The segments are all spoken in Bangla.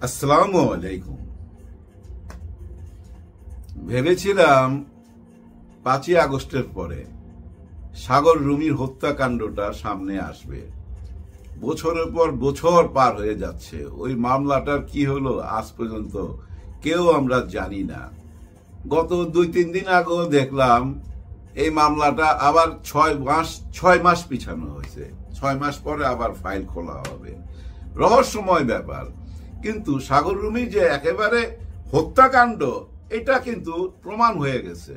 আসসালামু আলাইকুম। ভেবেছিলাম 5ই আগস্টের পরে সাগর রুমির হত্যাকাণ্ডটা সামনে আসবে। বছরের পর বছর পার হয়ে যাচ্ছে, ওই মামলাটার কি হলো আজ পর্যন্ত কেউ আমরা জানি না। গত 2-3 দিন আগেও দেখলাম এই মামলাটা আবার 6 মাস পিছানো হয়েছে। 6 মাস পরে আবার ফাইল খোলা হবে। রহস্যময় ব্যাপার। কিন্তু সাগর রুমি যে একেবারে হত্যাকাণ্ড, এটা কিন্তু প্রমাণ হয়ে গেছে,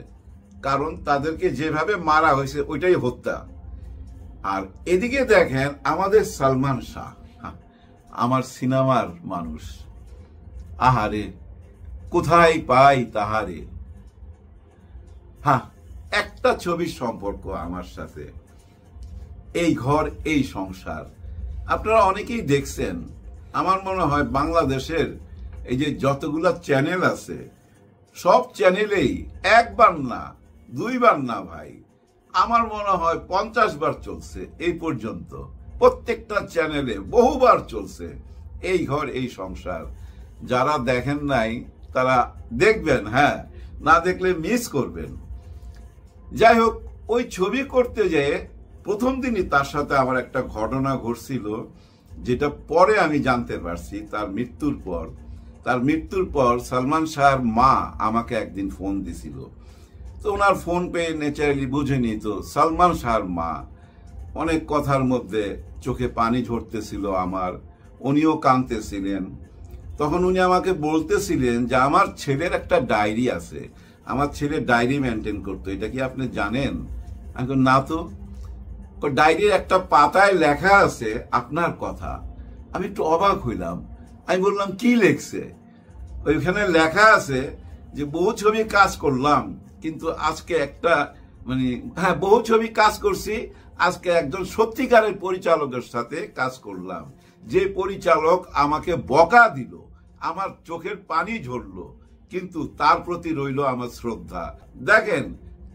কারণ তাদেরকে যেভাবে মারা হয়েছে ওইটাই হত্যা। আর এদিকে দেখেন আমাদের সালমান শাহ, আমার সিনেমার মানুষ, আহারে কোথায় পাই তাহারে। একটা ছবির সম্পর্ক আমার সাথে, এই ঘর এই সংসার। আপনারা অনেকেই দেখছেন। আমার মনে হয় বাংলাদেশের এই যে যতগুলা চ্যানেল আছে, সব চ্যানেলেই একবার না, 2 বার না ভাই, আমার মনে হয় 50 বার চলছে এই পর্যন্ত। প্রত্যেকটা চ্যানেলে বহুবার চলছে এই ঘর এই সংসার। যারা দেখেন নাই তারা দেখবেন, না দেখলে মিস করবেন। যাই হোক, ওই ছবি করতে যেয়ে প্রথম দিনই তার সাথে আমার একটা ঘটনা ঘটছিল, যেটা পরে আমি জানতে পারছি তার মৃত্যুর পর সালমান শাহর মা আমাকে একদিন ফোন দিছিল। তো ওনার ফোন পেয়ে ন্যাচারালি বুঝে নিত সালমান শাহর মা। অনেক কথার মধ্যে চোখে পানি ঝরতেছিল আমার, উনিও কাঁদতেছিলেন। তখন উনি আমাকে বলতেছিলেন যে আমার ছেলের একটা ডায়েরি আছে, আমার ছেলে ডায়েরি মেনটেন করতো, এটা কি আপনি জানেন? আমি বললাম না তো। ডায়েরির একটা পাতায় লেখা আছে আপনার কথা। আমি একটু অবাক হইলাম। আমি বললাম কি লেখছে? ওইখানে লেখা আছে যে বহু ছবি কাজ করলাম, কিন্তু আজকে একটা বহু ছবি কাজ করছি, আজকে একজন সত্যিকারের পরিচালকের সাথে কাজ করলাম, যে পরিচালক আমাকে বকা দিল, আমার চোখের পানি ঝরলো, কিন্তু তার প্রতি রইল আমার শ্রদ্ধা। দেখেন,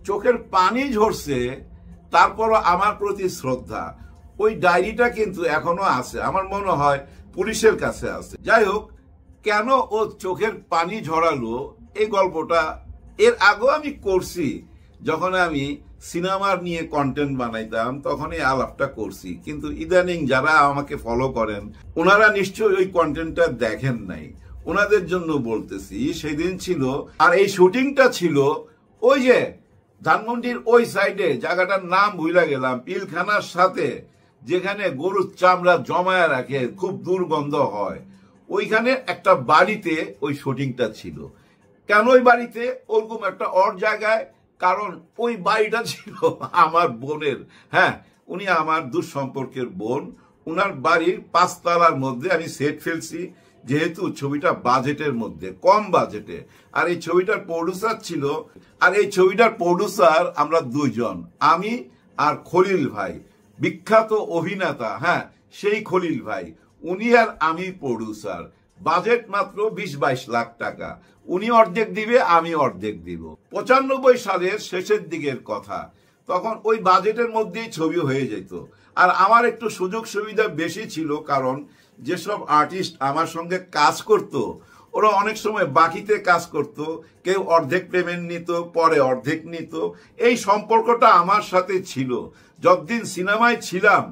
চোখের পানি ঝরছে, তারপরও আমার প্রতি শ্রদ্ধা। ওই ডায়েরিটা কিন্তু এখনো আছে, আমার মনে হয় পুলিশের কাছে আছে। যাই হোক, কেন ও চোখের পানি ঝরালো এই গল্পটা এর আগেও আমি করছি। যখন আমি সিনেমার নিয়ে কন্টেন্ট বানাইতাম তখন এই আলাপটা করছি, কিন্তু ইদানিং যারা আমাকে ফলো করেন ওনারা নিশ্চয়ই ওই কন্টেন্টটা দেখেন নাই। ওনাদের জন্য বলতেছি, সেদিন ছিল, আর এই শুটিংটা ছিল ওই যে ধানমন্ডির ওই সাইডে, জায়গাটার নাম ভুলে গেলাম, পিলখানার সাথে, যেখানে গরুর চামড়া জমায় রাখে, খুব দুর্গন্ধ হয়, ওইখানে একটা বাড়িতে ওই শুটিংটা ছিল। কেন ওই বাড়িতে? ওরকম একটা অড জায়গায়, কারণ ওই বাড়িটা ছিল আমার বোনের। উনি আমার দূর সম্পর্কের বোন। উনার বাড়ির 5 তলার মধ্যে আমি সেট ফেলছি, যেহেতু ছবিটা বাজেটের মধ্যে, কম বাজেটে। আর এই ছবিটার প্রডিউসার আমরা 2 জন, আমি আর খলিল ভাই, বিখ্যাত অভিনেতা, সেই খলিল ভাই। উনি আর আমি প্রডিউসার। বাজেট মাত্র 20-22 লাখ টাকা। উনি অর্ধেক দিবে, আমি অর্ধেক দিব। 95 সালের শেষের দিকের কথা। তখন ওই বাজেটের মধ্যেই ছবি হয়ে যেত। আর আমার একটু সুযোগ সুবিধা বেশি ছিল, কারণ যেসব আর্টিস্ট আমার সঙ্গে কাজ করত ওরা অনেক সময় বাকিতে কাজ করত, কেউ অর্ধেক পেমেন্ট নিত, পরে অর্ধেক নিত। এই সম্পর্কটা আমার সাথে ছিল যতদিন সিনেমায় ছিলাম।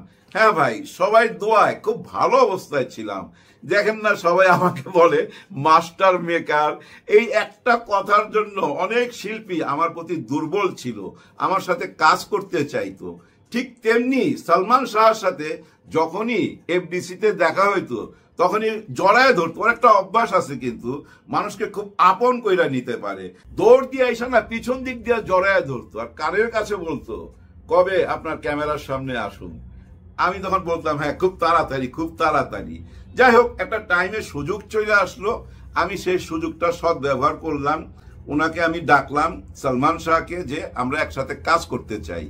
ভাই, সবাই দোয়ায় খুব ভালো অবস্থায় ছিলাম। দেখেন না, সবাই আমাকে বলে মাস্টার মেকার। এই একটা কথার জন্য অনেক শিল্পী আমার প্রতি দুর্বল ছিল, আমার সাথে কাজ করতে চাইতো। ঠিক তেমনি সালমান শাহর সাথে যখনই এফডিসিতে দেখা হইতো তখনই জড়ায় ধরতো। ওর একটা অভ্যাস আছে, কিন্তু মানুষকে খুব আপন কইরা নিতে পারে। দৌড় দিয়ে আইসা না, পিছন দিক দিয়ে জড়ায় ধরতো, আর কানের কাছে বলতো কবে আপনার ক্যামেরার সামনে আসুন। আমি তখন বলতাম খুব তাড়াতাড়ি, খুব তাড়াতাড়ি। যাই হোক, একটা টাইমে সুযোগ চলে আসলো, আমি সেই সুযোগটা সদ্ব্যবহার করলাম। ওনাকে আমি ডাকলাম, সালমান শাহকে, যে আমরা একসাথে কাজ করতে চাই।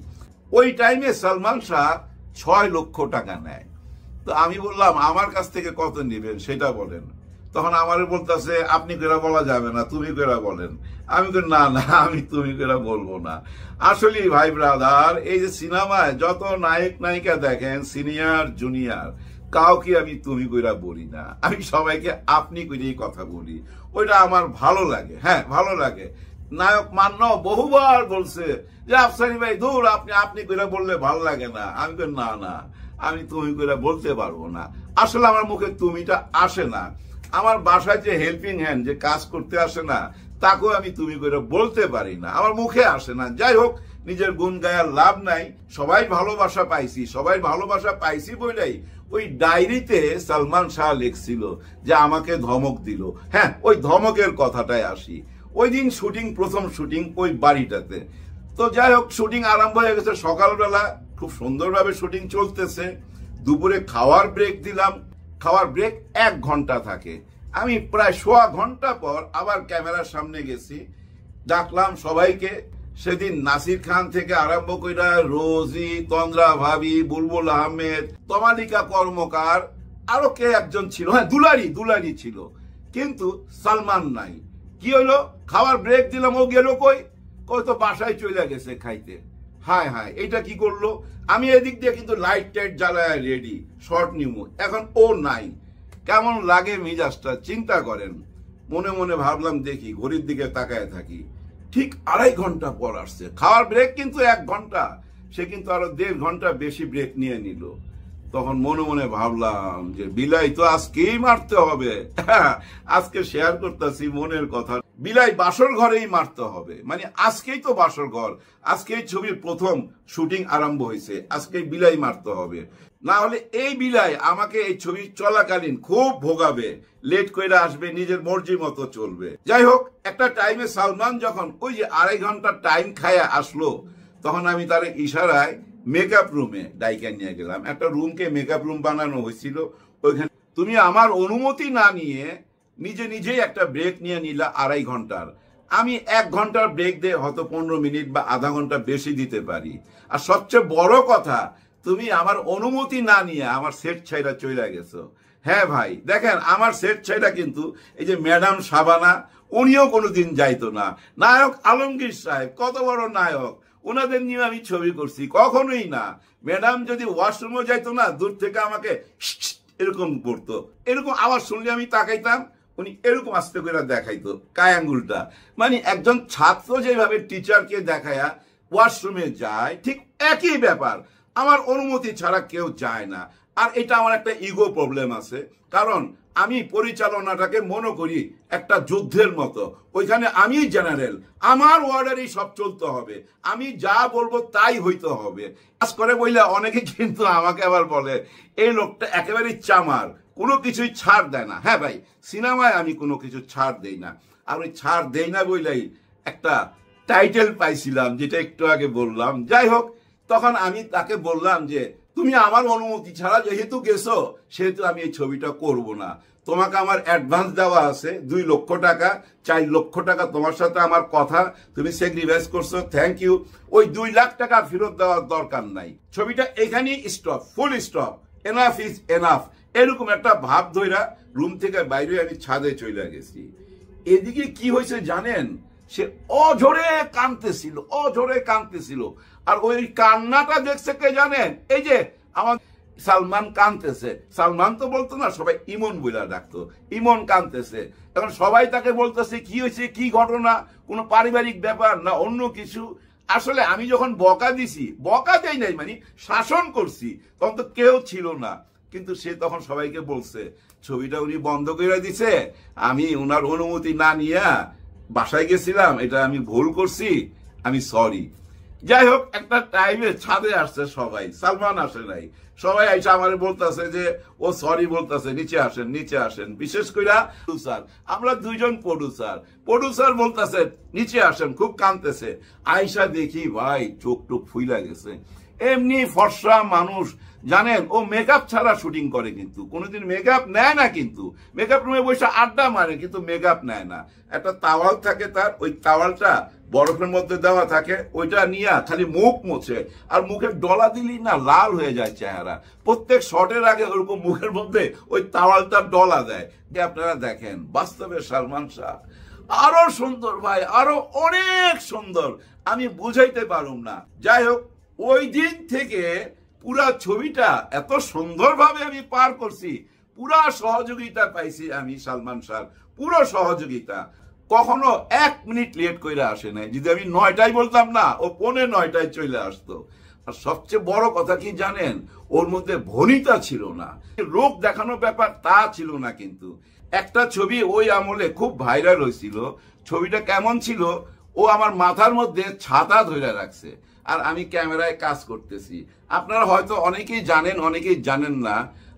ওই টাইমে সালমান শাহ 6 লক্ষ টাকা নেয়। তো আমি বললাম আমার কাছ থেকে কত নেবেন সেটা বলেন। তখন আমারে বলতেছে আপনি করে বলা যাবে না, তুমি করে বলেন। আমি না, আমি তুমি করে বলবো না। আসলে ভাই ব্রাদার, এই যে সিনেমায় যত নায়ক নায়িকা দেখেন, সিনিয়র জুনিয়র, কাউকে আমি তুমি কইরা বলি না, আমি সবাইকে আপনি কইরেই কথা বলি। ওইটা আমার ভালো লাগে, হ্যাঁ ভালো লাগে। নায়ক মান্য বহুবার বলছে যে আফসারি ভাই দূর, আপনি আপনি কইরা বললে ভালো লাগে না। আমি কই না না, আমি তুমি কইরা বলতে পারবো না। আসলে আমার মুখে তুমিটা আসে না। আমার বাসায় যে হেল্পিং হ্যান্ড যে কাজ করতে আসে না, তাকেও আমি তুমি কইরা বলতে পারি না, আমার মুখে আসে না। যাই হোক, নিজের গুণ গায়ার লাভ নাই। সবাই ভালোবাসা পাইছি, সবাই ভালোবাসা পাইছি বলেই ওই ডায়েরিতে সালমান শাহ লিখছিল যে আমাকে ধমক দিল। হ্যাঁ, ওই ধমকের কথাটায় আসি। ওই দিন শুটিং, প্রথম শুটিং ওই বাড়িটাতে। তো যাই হোক, শুটিং আরম্ভ হয়ে গেছে সকালবেলা, খুব সুন্দরভাবে শুটিং চলতেছে। দুপুরে খাওয়ার ব্রেক দিলাম, খাওয়ার ব্রেক 1 ঘন্টা থাকে। আমি প্রায় 1.25 ঘন্টা পর আবার ক্যামেরার সামনে গেছি, ডাকলাম সবাইকে। সেদিন নাসির খান থেকে আরম্ভ করে রোজি, তন্দ্রা ভাবি, বুলবুল আহমেদ, তমালিকা কর্মকার, আরো কে একজন ছিল, হ্যাঁ দুলারি ছিল, কিন্তু সালমান নাই। কি হলো, খাওয়ার ব্রেক দিলাম, ও গেল কই? তো বাসায় চলে গেছে খাইতে। হায় হায়, এটা কি করলো? আমি এদিক দিয়ে কিন্তু লাইট টাইট জ্বালায় রেডি, শর্ট নিমু, এখন ও নাই। কেমন লাগে মিজাজটা চিন্তা করেন। মনে মনে ভাবলাম দেখি, ঘড়ির দিকে তাকায় থাকি, ঠিক 2.5 ঘন্টা পর আসছে। খাওয়ার ব্রেক কিন্তু 1 ঘন্টা, সে কিন্তু আরো 1.5 ঘন্টা বেশি ব্রেক নিয়ে নিল। তখন মনে মনে ভাবলাম যে বিলাই তো আজকেই মারতে হবে। আজকে শেয়ার করতেছি মনের কথা, বিলাই বাসর ঘরেই মারতে হবে। মানে আজকেই তো বাসর ঘর, আজকেই ছবির প্রথম শুটিং আরম্ভ হয়েছে, আজকেই বিলাই মারতে হবে। না হলে এই বিলাই আমাকে এই ছবি চলাকালীন খুব ভোগাবে, লেট করে আসবে, নিজের মর্জি মতো চলবে। যাই হোক, একটা টাইমে সালমান যখন ওই যে 2.5 ঘন্টা টাইম খায়া আসলো, তখন আমি তার ইশারায় মেকআপ রুমে ডাইকা নিয়ে গেলাম। একটা রুমকে মেকআপ রুম বানানো হয়েছিল ওইখানে। তুমি আমার অনুমতি না নিয়ে নিজে নিজেই একটা ব্রেক নিয়ে নিলা 2.5 ঘন্টার। আমি 1 ঘন্টার ব্রেক দিয়ে হয়তো 15 মিনিট বা আধা ঘন্টা বেশি দিতে পারি। আর সবচেয়ে বড় কথা, তুমি আমার অনুমতি না নিয়ে আমার সেট ছাইরা চলে গেছো। হ্যাঁ ভাই, দেখেন আমার সেট ছাইরা কিন্তু এই যে ম্যাডাম শাবানা, উনিও কোনোদিন যাইতো না। নায়ক আলমগীর সাহেব, কত বড় নায়ক, ওনাদের নিয়ে আমি ছবি করছি, কখনোই না। ম্যাডাম যদি ওয়াশরুমও যাইতো না, দূর থেকে আমাকে এরকম করতো, এরকম আওয়াজ শুনলে আমি তাকাইতাম, উনি এরকম আস্তে করে দেখাইতো কায় আঙ্গুলটা। মানে একজন ছাত্র যেভাবে টিচারকে দেখায়া ওয়াশরুমে যায়, ঠিক একই ব্যাপার। আমার অনুমতি ছাড়া কেউ যায় না। আর এটা আমার একটা ইগো প্রবলেম আছে, কারণ আমি পরিচালনাটাকে মনে করি একটা যুদ্ধের মতো। ওইখানে আমি জেনারেল, আমার অর্ডারই সব চলতে হবে, আমি যা বলবো তাই হইতে হবে। কাজ করে বললে অনেকে কিন্তু আমাকে আবার বলে এই লোকটা একেবারেই চামার, কোনো কিছুই ছাড় দেয় না। হ্যাঁ ভাই, সিনেমায় আমি কোনো কিছু ছাড় দেই না। আর ওই ছাড় দেই না বললেই একটা টাইটেল পাইছিলাম, যেটা একটু আগে বললাম। যাই হোক, তখন আমি তাকে বললাম যে তুমি আমার অনুমতি ছাড়া যেহেতু গেছো, সেহেতু আমি এই ছবিটা করব না। তোমাকে আমার অ্যাডভান্স দেওয়া আছে 2 লক্ষ টাকা, 4 লক্ষ টাকা তোমার সাথে আমার কথা, তুমি স্যাক্রিফাইস করছো, থ্যাংক ইউ। ওই 2 লাখ টাকা ফেরত দেওয়ার দরকার নাই। ছবিটা এখানেই stop, full stop, enough is enough. এরকম একটা ভাব ধইরা রুম থেকে বাইরে আমি ছাদে চলে গেছি। এদিকে কি হয়েছে জানেন, সে অঝরে কাঁদতেছিল। আর ওই কান্নাটা দেখছে কে জানেন? এই যে আমার সালমান কাঁদতেছে। সালমান তো বলতো না, সবাই ইমন বইলা ডাকতো, ইমন কাঁদতেছে। এখন সবাই তাকে বলতেছে কি হয়েছে, কি ঘটনা, কোনো পারিবারিক ব্যাপার না অন্য কিছু। আসলে আমি যখন বকা দিছি, বকা দেই নাই মানে শাসন করছি, তখন তো কেউ ছিল না। কিন্তু সে তখন সবাইকে বলছে ছবিটা উনি বন্ধ করে দিছে, আমি ওনার অনুমতি না নিয়ে বাসায় গেছিলাম, এটা আমি ভুল করছি, আমি সরি। যাই হোক, একটা টাইমে ছাদে আসছে সবাই, সালমান আসে নাই। সবাই আইসা আমার বলতেছে যে ও সরি বলতেছে, নিচে আসেন। বিশেষ করে প্রডিউসার, আমরা 2 জন প্রডিউসার বলতেছে নিচে আসেন, খুব কাঁদতেছে। আইসা দেখি ভাই চোখ টোক ফুইলা গেছে। এমনি ফর্সা মানুষ, জানেন ও মেকআপ ছাড়া শুটিং করে, কিন্তু কোনোদিন মেকআপ নেয় না। কিন্তু মেকআপ রুমে বসে আড্ডা মারে, কিন্তু মেকআপ নেয় না। একটা তাওয়াল থাকে তার, ওই তাওয়ালটা বরফের মধ্যে দেওয়া থাকে, ওইটা নিয়ে খালি মুখ মুছে, আর মুখে ডলা দিলি না লাল হয়ে যায় চেহারা। প্রত্যেক শটের আগে ওরকম মুখের মধ্যে ওই তাওয়ালটা ডলা দেয়। আপনারা দেখেন বাস্তবে সালমান শাহ আরো সুন্দর ভাই, আরো অনেক সুন্দর, আমি বুঝাইতে পারুম না। যাই হোক, ওই দিন থেকে পুরা ছবিটা এত সুন্দরভাবে আমি পার করছি, পুরা সহযোগিতা পাইছি আমি সালমান শাহ, পুরো সহযোগিতা। কখনো 1 মিনিট লেট করে আসে নাই। যদি আমি 9টায় বলতাম না, ও 8:45 চলে আসতো। আর সবচেয়ে বড় কথা কি জানেন, ওর মধ্যে ভনিতা ছিল না, রোগ দেখানোর ব্যাপার তা ছিল না। কিন্তু একটা ছবি ওই আমলে খুব ভাইরাল হয়েছিল। ছবিটা কেমন ছিল, ও আমার মাথার মধ্যে ছাতা ধরে রাখছে আর আমি ক্যামেরায় কাজ করতেছি। আপনারা হয়তো অনেকেই জানেন, অনেকেই জানেন না,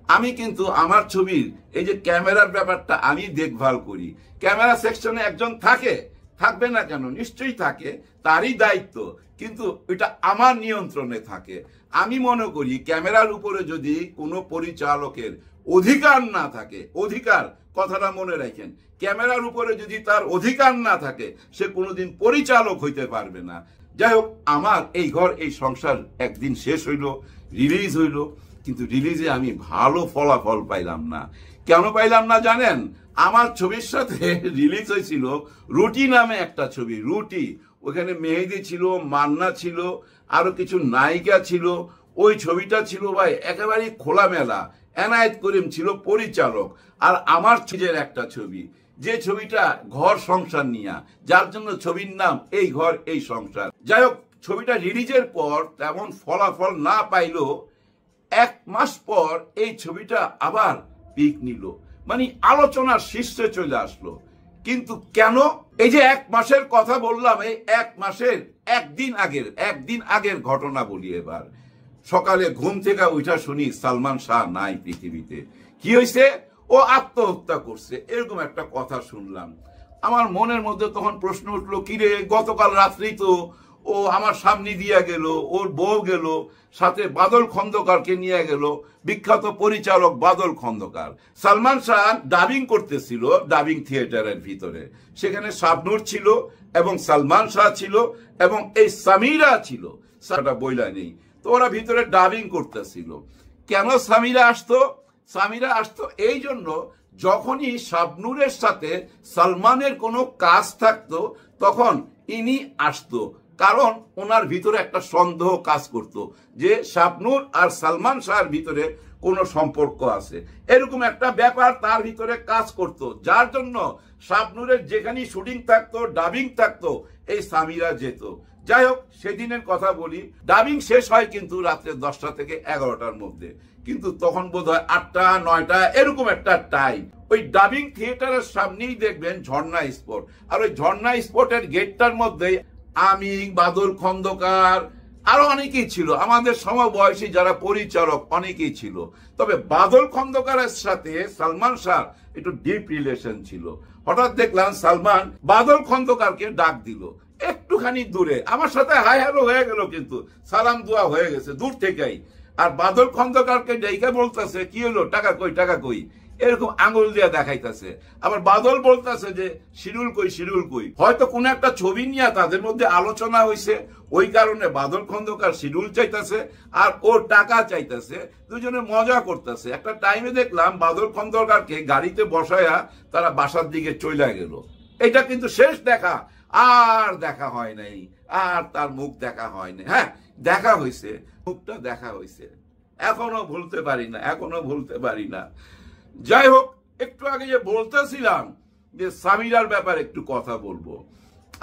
আমি কিন্তু আমার ছবির এই যে ক্যামেরার ব্যাপারটা আমি দেখভাল করি। ক্যামেরা সেকশনে একজন থাকে, থাকবে না কেন, নিশ্চয়ই থাকে, তারই দায়িত্ব, কিন্তু এটা আমার নিয়ন্ত্রণে থাকে। আমি মনে করি ক্যামেরার উপরে যদি কোনো পরিচালকের অধিকার না থাকে, অধিকার কথাটা মনে রাখেন, ক্যামেরার উপরে যদি তার অধিকার না থাকে, সে কোনোদিন পরিচালক হইতে পারবে না। যাই হোক, আমার এই ঘর এই সংসার একদিন শেষ হইল, রিলিজ হইল, কিন্তু রিলিজে আমি ভালো ফলাফল পাইলাম না। কেন পাইলাম না জানেন? আমার ছবির সাথে রিলিজ হয়েছিল রুটি নামে একটা ছবি, রুটি। ওখানে মেহেদি ছিল, মান্না ছিল, আরো কিছু নায়িকা ছিল। ওই ছবিটা ছিল ভাই একেবারে খোলামেলা। এনায়েত করিম ছিল পরিচালক। আর আমার ছিজের একটা ছবি, যে ছবিটা ঘর সংসার নিয়ে, যার জন্য ছবির নাম এই ঘর এই সংসার। যাই হোক, ছবিটা রিলিজের পর তেমন ফলাফল না পাইলেও 1 মাস পর এই ছবিটা আবার পিক নিল, মানে আলোচনার শীর্ষে চলে আসলো। কিন্তু কেন? এই যে 1 মাসের কথা বললাম, এই 1 মাসের একদিন আগের ঘটনা বলি এবার। সকালে ঘুম থেকে উঠা শুনি সালমান শাহ নাই পৃথিবীতে। কি হয়েছে? ও আত্মহত্যা করছে, এরকম একটা কথা শুনলাম। আমার মনের মধ্যে তখন প্রশ্ন উঠলো, কিরে, গতকাল রাত্রেই তো ও আমার সামনে দিয়ে গেল, ওর বউ গেল, সাথে বাদল খন্দকারকে নিয়ে গেল, বিখ্যাত পরিচালক বাদল খন্দকার। সালমান শাহ ডাবিং করতেছিল ডাবিং থিয়েটারের ভিতরে, সেখানে শাবনূর ছিল এবং সালমান শাহ ছিল এবং এই সামিরা ছিল, সেটা বইলা নেই। তো ওরা ভিতরে ডাবিং করতেছিল। কেন সামিরা আসতো? সামিরা আসতো এই জন্য, যখনই শাবনূরের সাথে সালমানের কোনো কাজ থাকতো তখন ইনি আসতো, কারণ ওনার ভিতরে একটা সন্দেহ কাজ করত যে শাবনূর আর সালমান শাহের ভিতরে কোনো সম্পর্ক আছে, এরকম একটা ব্যাপার তার ভিতরে কাজ করত। যার জন্য শাবনূরের যেখানে শুটিং থাকতো, ডাবিং থাকতো, এই সামিরা যেত। যাই হোক, সেদিনের কথা বলি, ডাবিং শেষ হয় কিন্তু রাত্রে 10টা থেকে 11টার মধ্যে, কিন্তু তখন বোধ হয় 8টা 9টা এরকম একটা টাইম। ওই ডাবিং থিয়েটারের সামনেই দেখবেন ঝর্ণা স্পট, আর ওই ঝর্ণা স্পটের গেটটার মধ্যে আমি, বাদল খন্দকার, আরো অনেকেই ছিল, আমাদের সমবয়সী যারা পরিচালক অনেকেই ছিল। তবে বাদল খন্দকারের সাথে সালমান শাহ একটু ডিপ রিলেশন ছিল। হঠাৎ দেখলাম সালমান বাদল খন্দকারকে ডাক দিল একটুখানি দূরে, আমার সাথে হাই হ্যালো হয়ে গেল, কিন্তু সালাম দোয়া হয়ে গেছে দূর থেকেই। আর বাদল খন্দকারকে ডেকে বলতেছে, কি হলো, টাকা কই, টাকা কই, এরকম আঙুল দিয়ে দেখাইতেছে। আবার বাদল বলতেছে যে শিডিউল কই, শিডিউল কই। হয়তো কোন একটা ছবি নিয়ে তাদের মধ্যে আলোচনা হয়েছে, ওই কারণে বাদল খন্দকার শিডিউল চাইতেছে আর ওর টাকা চাইতেছে, দুজনে মজা করতেছে। একটা টাইমে দেখলাম বাদল খন্দকারকে গাড়িতে বসায়া তারা বাসার দিকে চলে গেল। এটা কিন্তু শেষ দেখা, আর দেখা হয় নাই, আর তার মুখ দেখা হয় নাই। হ্যাঁ, দেখা হয়েছে, মুখটা দেখা হয়েছে, এখনো ভুলতে পারি না, এখনো ভুলতে পারি না। যাই হোক, একটু আগে যে বলতেছিলাম যে সামিরার ব্যাপারে একটু কথা বলবো।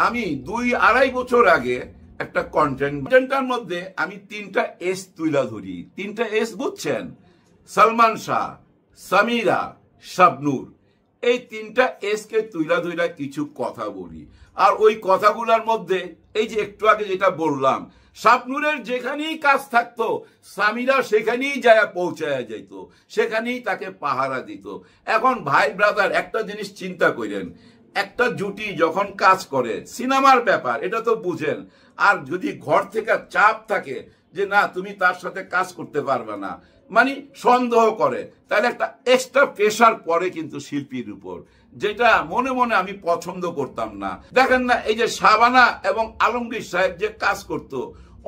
আমি 2-2.5 বছর আগে একটা কন্টেন্টার মধ্যে আমি 3টা এস তুইলা ধরি। 3টা এস বুঝছেন? সালমান শাহ, সামিরা, শাবনূর, এই 3টা এস কে তুইলা ধইরা কিছু কথা বলি। আর ওই কথাগুলোর মধ্যে এই যে একটু আগে যেটা বললাম, শাবনূরের যেখানেই কাজ থাকতো সামিরা সেখানেই যায় পৌঁছায় যাইতো, সেখানেই তাকে পাহারা দিত। এখন ভাই ব্রাদার, একটা জিনিস চিন্তা করেন, একটা জুটি যখন কাজ করে, সিনেমার ব্যাপার এটা তো বুঝেন, আর যদি ঘর থেকে চাপ থাকে যে না তুমি তার সাথে কাজ করতে পারবে না, মানে সন্দেহ করে, তাহলে একটা এক্সট্রা প্রেশার পড়ে কিন্তু শিল্পীর উপর, যেটা মনে মনে আমি পছন্দ করতাম না। দেখেন না, এই যে শাবানা এবং আলমগীর সাহেব যে কাজ করতো,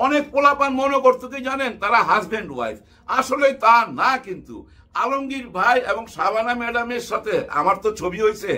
অনেক পোলাপান মনে করতো কি জানেন, তারা হাজবেন্ড ওয়াইফ। আসলে তা না, কিন্তু আলমগীর ভাই এবং শাবানা ম্যাডামের সাথে আমার তো ছবি হয়েছে,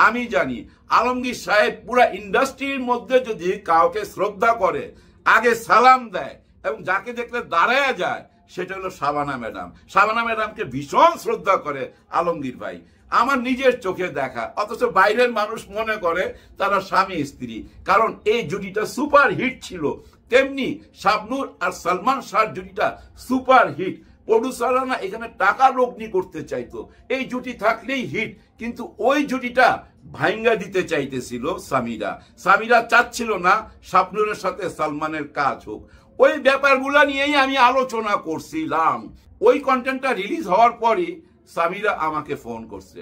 আমি জানি আলমগীর সাহেব পুরা ইন্ডাস্ট্রির মধ্যে যদি কাউকে শ্রদ্ধা করে, আগে সালাম দেয় এবং যাকে দেখলে দাঁড়ায় যায়, সেটা হলো শাবানা ম্যাডাম। শাবানা ম্যাডামকে ভীষণ শ্রদ্ধা করে আলমগীর ভাই, আমার নিজের চোখে দেখা। অথচ বাইরের মানুষ মনে করে তারা স্বামী স্ত্রী, কারণ এই জুটিটা সুপার হিট ছিল। তেমনি শাবনূর আর সালমান শাহর জুটিটা সুপার হিট। প্রডিউসাররা না এখানে টাকা লগ্নি করতে চাইতো, এই জুটি থাকলেই হিট, কিন্তু ওই জুটিটা ভাঙ্গা দিতে চাইতেছিল সামিরা। সামিরা চাচ্ছিল না শাবনূরের সাথে সালমানের কাজ হোক। ওই ব্যাপারগুলো নিয়েই আমি আলোচনা করছিলাম। ওই কন্টেন্টটা রিলিজ হওয়ার পরই সামিরা আমাকে ফোন করছে।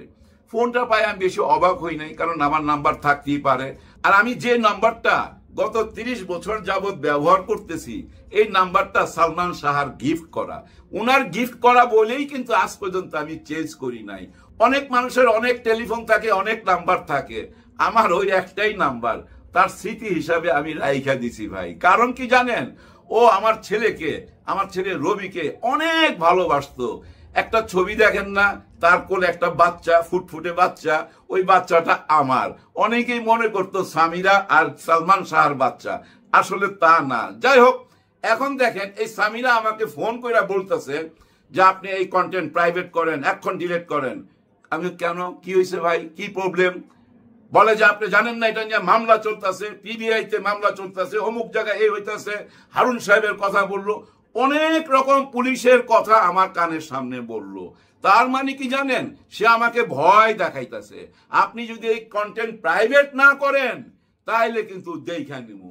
ফোনটা পাই আমি বেশি অবাক হই নাই, কারণ আমার নাম্বার থাকতেই পারে। আর আমি যে নাম্বারটা গত 30 বছর যাবৎ ব্যবহার করতেছি, এই নাম্বারটা সালমান শাহর গিফট করা। উনার গিফট করা বলেই কিন্তু আজ পর্যন্ত আমি চেঞ্জ করি নাই। অনেক মানুষের অনেক টেলিফোন থাকে, অনেক নাম্বার থাকে, আমার ওই একটাই নাম্বার। তার স্মৃতি হিসাবে আমি রাইখা দিছি ভাই। কারণ কি জানেন, ও আমার ছেলে রবিকে অনেক ভালোবাসতো। একটা ছবি দেখেন না, তার কোলে একটা বাচ্চা, ফুটফুটে বাচ্চা, ওই বাচ্চাটা আমার। অনেকেই মনে করতো সামিরা আর সালমান শাহর বাচ্চা, আসলে তা না। যাই হোক, এখন দেখেন এই সামিরা আমাকে ফোন করে বলতেছে যে আপনি এই কন্টেন্ট প্রাইভেট করেন, এখন ডিলিট করেন। আমি কেন, কি হয়েছে ভাই, কি প্রবলেম? বলে যে আপনি জানেন না এটা নিয়ে মামলা চলতেছে, পিবিআইতে মামলা চলতেছে, অমুক জায়গায় এই হইতেছে, হারুন সাহেবের কথা বললো, অনেক রকম পুলিশের কথা আমার কানের সামনে বলল। তার মানে কি জানেন, সে আমাকে ভয় দেখাইতেছে, আপনি যদি এই কন্টেন্ট প্রাইভেট না করেন তাইলে কিন্তু দেখা নিব।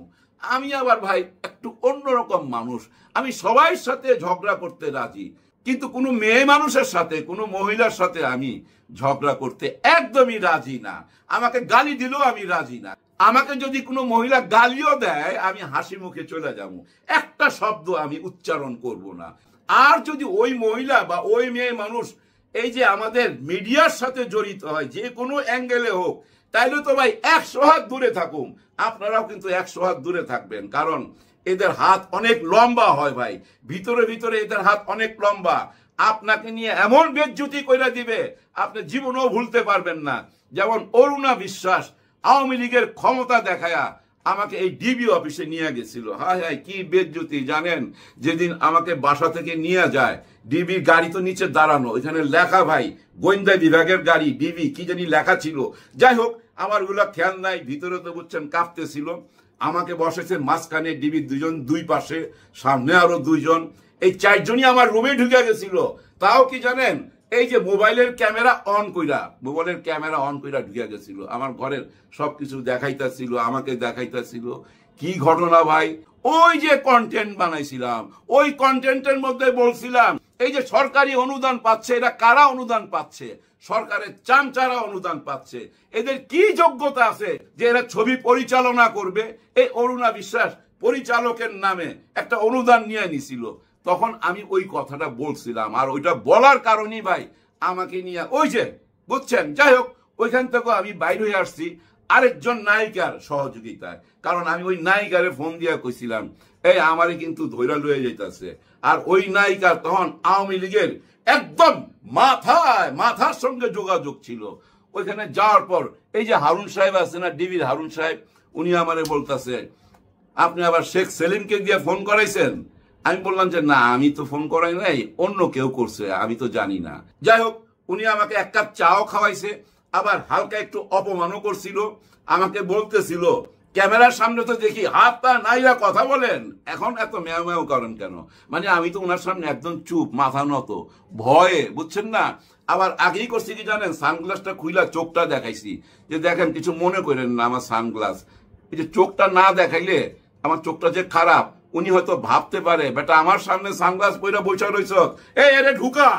আমি আবার ভাই একটু অন্যরকম মানুষ, আমি সবার সাথে ঝগড়া করতে রাজি, কিন্তু কোনো মেয়ে মানুষের সাথে, কোনো মহিলার সাথে আমি ঝগড়া করতে একদমই রাজি না। আমাকে গালি দিলেও আমি রাজি না। আমাকে যদি কোনো মহিলা গালিও দেয়, আমি হাসি মুখে চলে যাব, একটা শব্দ আমি উচ্চারণ করব না। আর যদি ওই মহিলা বা ওই মেয়ে মানুষ এই যে আমাদের মিডিয়ার সাথে জড়িত হয়, যে কোনো অ্যাঙ্গেলে হোক, তাইলে তো ভাই 100 হাত দূরে থাকুন। আপনারাও কিন্তু 100 হাত দূরে থাকবেন, কারণ এদের হাত অনেক লম্বা হয় ভাই, ভিতরে ভিতরে এদের হাত অনেক লম্বা। আপনাকে নিয়ে এমন বেজ্জতি কইরা দিবে, আপনি জীবনেও ভুলতে পারবেন না। যেমন অরুণা বিশ্বাস আওয়ামী লীগের ক্ষমতা দেখায়া আমাকে এই ডিবি অফিসে নিয়ে গেছিল। হায় হায়, কি বেজ্জতি জানেন। যেদিন আমাকে বাসা থেকে নিয়ে যায়, ডিবি গাড়ি তো নিচে দাঁড়ানো, এখানে লেখা ভাই গোয়েন্দা বিভাগের গাড়ি, ডিবি কি জানি লেখা ছিল। যাই হোক, আমার গুলা খেয়াল নাই, ভিতরে তো বুঝছেন কাঁপতেছিল। আমাকে বসেছে মাঝখানে, ডিবি দুজন দুই পাশে, সামনে আরো দুইজন, এই 4 জনই আমার রুমে ঢুকে গেছিল। তাও কি জানেন, এই যে মোবাইলের ক্যামেরা অন কইরা ঢুকে গেছিল, আমার ঘরের সবকিছু দেখাইতেছিল, আমাকে দেখাইতেছিল। কি ঘটনা ভাই, ওই যে কন্টেন্ট বানাইছিলাম, ওই কন্টেন্টের মধ্যে বলছিলাম এই যে সরকারি অনুদান পাচ্ছে, এরা কারা অনুদান পাচ্ছে? সরকারের চামচারা অনুদান পাচ্ছে। এদের কি যোগ্যতা আছে যে এরা ছবি পরিচালনা করবে? এই অরুণা বিশ্বাস পরিচালকের নামে একটা অনুদান নিয়ে নিছিল। তখন আমি ওই কথাটা বলছিলাম, আর ওইটা বলার কারণেই ভাই আমাকে নিয়ে ওই যে বুঝছেন। যাই হোক, ওইখান থেকে আমি বাইর হয়ে আসছি আরেকজন নায়িকার সহযোগিতায়, কারণ আমি ওই নায়িকারে ফোন দিয়া কইছিলাম এই আমারে কিন্তু ধৈর্য লয়ে যাইতেছে। আর ওই নায়িকার তখন আওয়ামী লীগের একদম মাথার সঙ্গে যোগাযোগ ছিল। ওইখানে যাওয়ার পর এই যে হারুন সাহেব আছে না, ডিবির হারুন সাহেব, উনি আমারে বলতেছে আপনি আবার শেখ সেলিমকে দিয়ে ফোন করাইছেন? আমি বললাম যে না, আমি তো ফোন করাই নাই, অন্য কেউ করছে, আমি তো জানি না। যাই হোক, উনি আমাকে 1 কাপ চাও খাওয়াইছে, আবার হালকা একটু অপমানও করছিল। আমাকে বলতেছিল ক্যামেরার সামনে তো দেখি হাত পা নাইরা কথা বলেন, এখন এত ম্যাও ম্যাও করেন কেন? মানে আমি তো ওনার সামনে একদম চুপ, মাথা নত, ভয়ে, বুঝছেন না। আবার আগেই করছি কি জানেন, সানগ্লাসটা খুইলা চোখটা দেখাইছি, যে দেখেন কিছু মনে করেন না আমার সানগ্লাস। এই যে চোখটা না দেখাইলে আমার চোখটা যে খারাপ, উনি হয়তো ভাবতে পারে বেটা আমার সামনে সানগ্লাস পইরা বসে রইছ, এই এরে ঢুকা,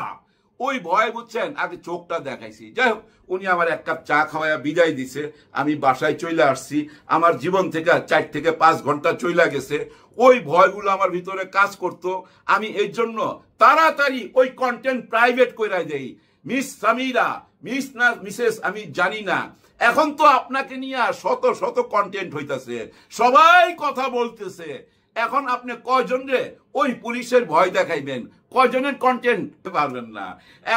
ওই ভয়, বুঝছেন, আগে চোখটা দেখাইছি। যাই হোক, উনি আমার 1 কাপ চা খাওয়াইয়া বিদায় দিছে, আমি বাসায় চলে আসছি। আমার জীবন থেকে 4 থেকে 5 ঘন্টা চলে গেছে। ওই ভয়গুলো আমার ভিতরে কাজ করতো। আমি এই জন্য তাড়াতাড়ি ওই কন্টেন্ট প্রাইভেট কইরা দেই। মিস সামিরা, মিস না মিসেস আমি জানি না, এখন তো আপনাকে নিয়ে শত শত কন্টেন্ট হইতাছে, সবাই কথা বলতেছে। এখন আপনি কয়জন রে ওই পুলিশের ভয় দেখাইবেন? কয়জনের কন্টেন্ট পারবেন না?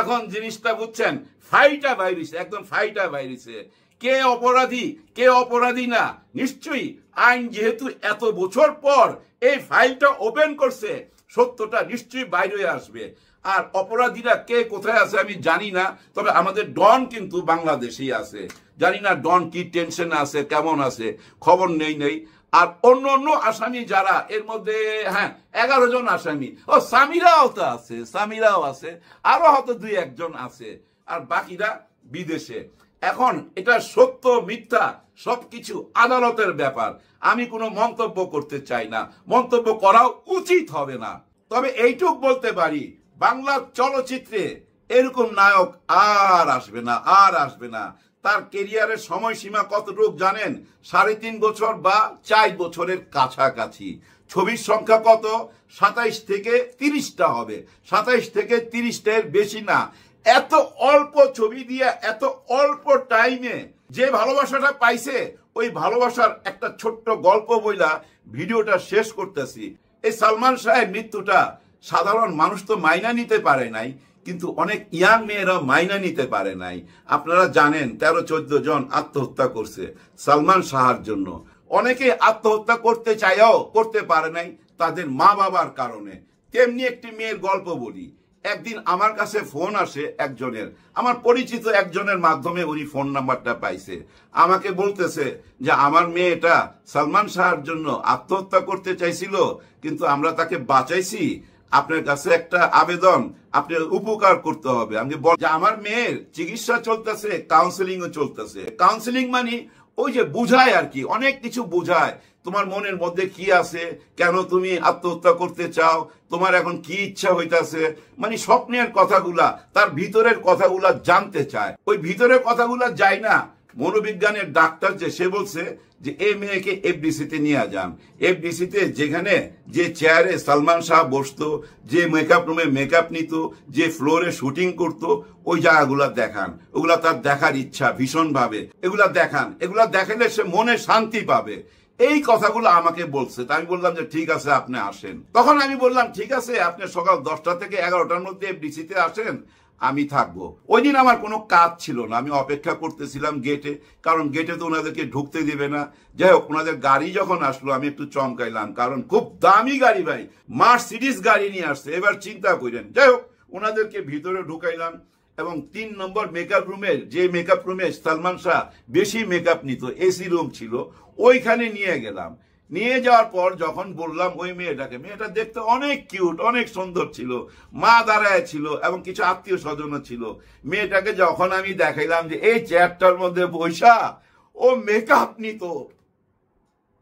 এখন জিনিসটা বুঝছেন, ফাইটা বাইরেছে, একদম ফাইটা বাইরেছে। কে অপরাধী কে অপরাধী না, নিশ্চয়ই আইন যেহেতু এত বছর পর এই ফাইলটা ওপেন করছে, সত্যটা নিশ্চয়ই বাইরে আসবে। আর অপরাধীরা কে কোথায় আছে আমি জানি না, তবে আমাদের ডন কিন্তু বাংলাদেশেই আছে। জানি না ডন কি টেনশন আছে, কেমন আছে, খবর নেই। আর অন্য অন্য আসামি যারা এর মধ্যে, হ্যাঁ 11 জন আসামি, ও সামিরাও তো আছে, সামিরাও আছে, আরো হয়তো 2-1 জন আছে, আর বাকিরা বিদেশে। এখন এটা সত্য মিথ্যা সবকিছু আদালতের ব্যাপার, আমি কোনো মন্তব্য করতে চাই না, মন্তব্য করাও উচিত হবে না। তবে এইটুক বলতে পারি, বাংলা চলচ্চিত্রে এরকম নায়ক আর আসবে না। তার কেরিয়ারের সময়সীমা কতটুকু জানেন? 3.5 বছর বা 4 বছরের কাছাকাছি। ছবির সংখ্যা কত? 27 থেকে 30টা হবে, 27 থেকে 30টা, এর বেশি না। এত অল্প ছবি দিয়ে এত অল্প টাইমে যে ভালোবাসাটা পাইছে, ওই ভালোবাসার একটা ছোট্ট গল্প বইলা ভিডিওটা শেষ করতেছি। এই সালমান শাহের মৃত্যুটা সাধারণ মানুষ তো মাইনা নিতে পারে নাই, কিন্তু অনেক ইয়াং মেয়েরা মাইনা নিতে পারে নাই। আপনারা জানেন 13-14 জন আত্মহত্যা করছে সালমান শাহর জন্য। অনেকে আত্মহত্যা করতে চাইও করতে পারে নাই তাদের মা বাবার কারণে। তেমনি একটি মেয়ের গল্প বলি। একদিন আমার কাছে ফোন আসে একজনের, আমার পরিচিত একজনের মাধ্যমে উনি ফোন নাম্বারটা পাইছে। আমাকে বলতেছে যে আমার মেয়েটা সালমান শাহর জন্য আত্মহত্যা করতে চাইছিল, কিন্তু আমরা তাকে বাঁচাইছি, আপনার কাছে একটা আবেদন, আপনি উপকার করতে হবে। আমি বল যে আমার মেয়ের চিকিৎসা চলতেছে, কাউন্সেলিংও চলতেছে। কাউন্সেলিং মানে ওই যে বুঝায় আর কি, অনেক কিছু বুঝায়, তোমার মনের মধ্যে কি আছে, কেন তুমি আত্মহত্যা করতে চাও, তোমার এখন কি ইচ্ছা হইতাছে, মানে স্বপ্নের কথাগুলা, তার ভিতরের কথাগুলা জানতে চায়। ওই ভিতরের কথাগুলা যায় না। মনোবিজ্ঞানের ডাক্তার যে সে বলছে যে এই মেয়েকে এফডিসিতে নিয়ে যান। এফডিসিতে যেখানে যে চেয়ারে সালমান শাহ বসতো, যে মেকআপ রুমে মেকআপ নিত, যে ফ্লোরে শুটিং করতো, ওই জায়গাগুলা দেখান। ওগুলা তার দেখার ইচ্ছা ভীষণ ভাবে, এগুলা দেখান। এগুলা দেখালে সে মনে শান্তি পাবে। এই কথাগুলো আমাকে বলছে। তা আমি বললাম যে ঠিক আছে আপনি আসেন। তখন আমি বললাম ঠিক আছে, আপনি সকাল 10টা থেকে 11টার মধ্যে এফডিসিতে আসেন, আমি থাকবো। ওই দিন আমার কোনো কাজ ছিল না, আমি অপেক্ষা করতেছিলাম গেটে, কারণ গেটে তো ওনাদেরকে ঢুকতে দিবে না। যাই হোক, ওনাদের গাড়ি যখন আসলো আমি একটু চমকাইলাম, কারণ খুব দামি গাড়ি ভাই, মার্সিডিজ গাড়ি নিয়ে আসছে। এবার চিন্তা করেন। যাই হোক, ওনাদেরকে ভিতরে ঢুকাইলাম এবং 3 নম্বর মেকআপ রুমের, যে মেকআপ রুমে সালমান শাহ বেশি মেকআপ নিত, এসি রুম ছিল, ওইখানে নিয়ে গেলাম। নিয়ে যাওয়ার পর যখন বললাম ওই মেয়েটাকে, মেয়েটা দেখতে অনেক কিউট, অনেক সুন্দর ছিল, মা দাঁড়ায় ছিল এবং কিছু আত্মীয় স্বজনও ছিল। মেয়েটাকে যখন আমি দেখাইলাম যে এই চেয়ারটার মধ্যে বৈশা ও মেকআপ নিত,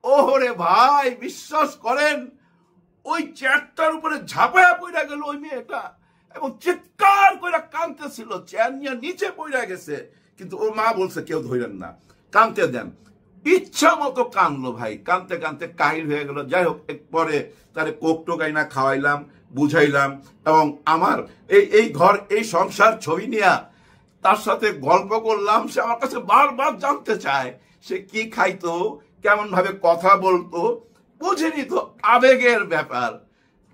ওরে ভাই বিশ্বাস করেন, ওই চেয়ারটার উপরে ঝাঁপায়া পড়ে গেল ওই মেয়েটা এবং চিৎকার করে কাঁদতেছিল, চেয়ার নিয়ে নিচে পড়ে গেছে। কিন্তু ওর মা বলছে কেউ ধরেন না, কাঁদতে দেন। ইচ্ছা মতো কাঁদলো ভাই, কাঁদতে কাঁদতে কাহিল হয়ে গেল। যাই হোক, পরে তারে কোক টোকাইনা খাওয়াইলাম, বুঝাইলাম এবং আমার এই ঘর এই সংসার ছবি নিয়ে তার সাথে গল্প করলাম। সে আমার কাছে বারবার জানতে চায় সে কি খাইতো, কেমন ভাবে কথা বলতো, বুঝেনি তো, আবেগের ব্যাপার।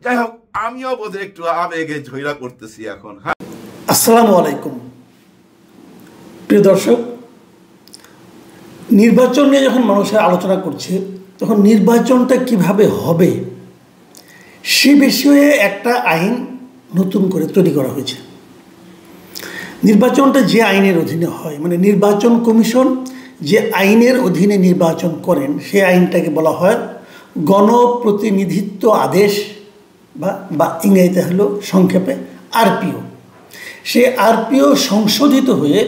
যাই হোক, আমিও বোধহয় একটু আবেগে ঝইরা করতেছি এখন। হ্যাঁ, আসসালামু আলাইকুম প্রিয় দর্শক। নির্বাচন নিয়ে যখন মানুষের আলোচনা করছে, তখন নির্বাচনটা কিভাবে হবে সে বিষয়ে একটা আইন নতুন করে তৈরি করা হয়েছে। নির্বাচনটা যে আইনের অধীনে হয়, মানে নির্বাচন কমিশন যে আইনের অধীনে নির্বাচন করেন, সেই আইনটাকে বলা হয় গণপ্রতিনিধিত্ব আদেশ বা ইংরেজিতে হলো সংক্ষেপে আরপিও। সেই আরপিও সংশোধিত হয়ে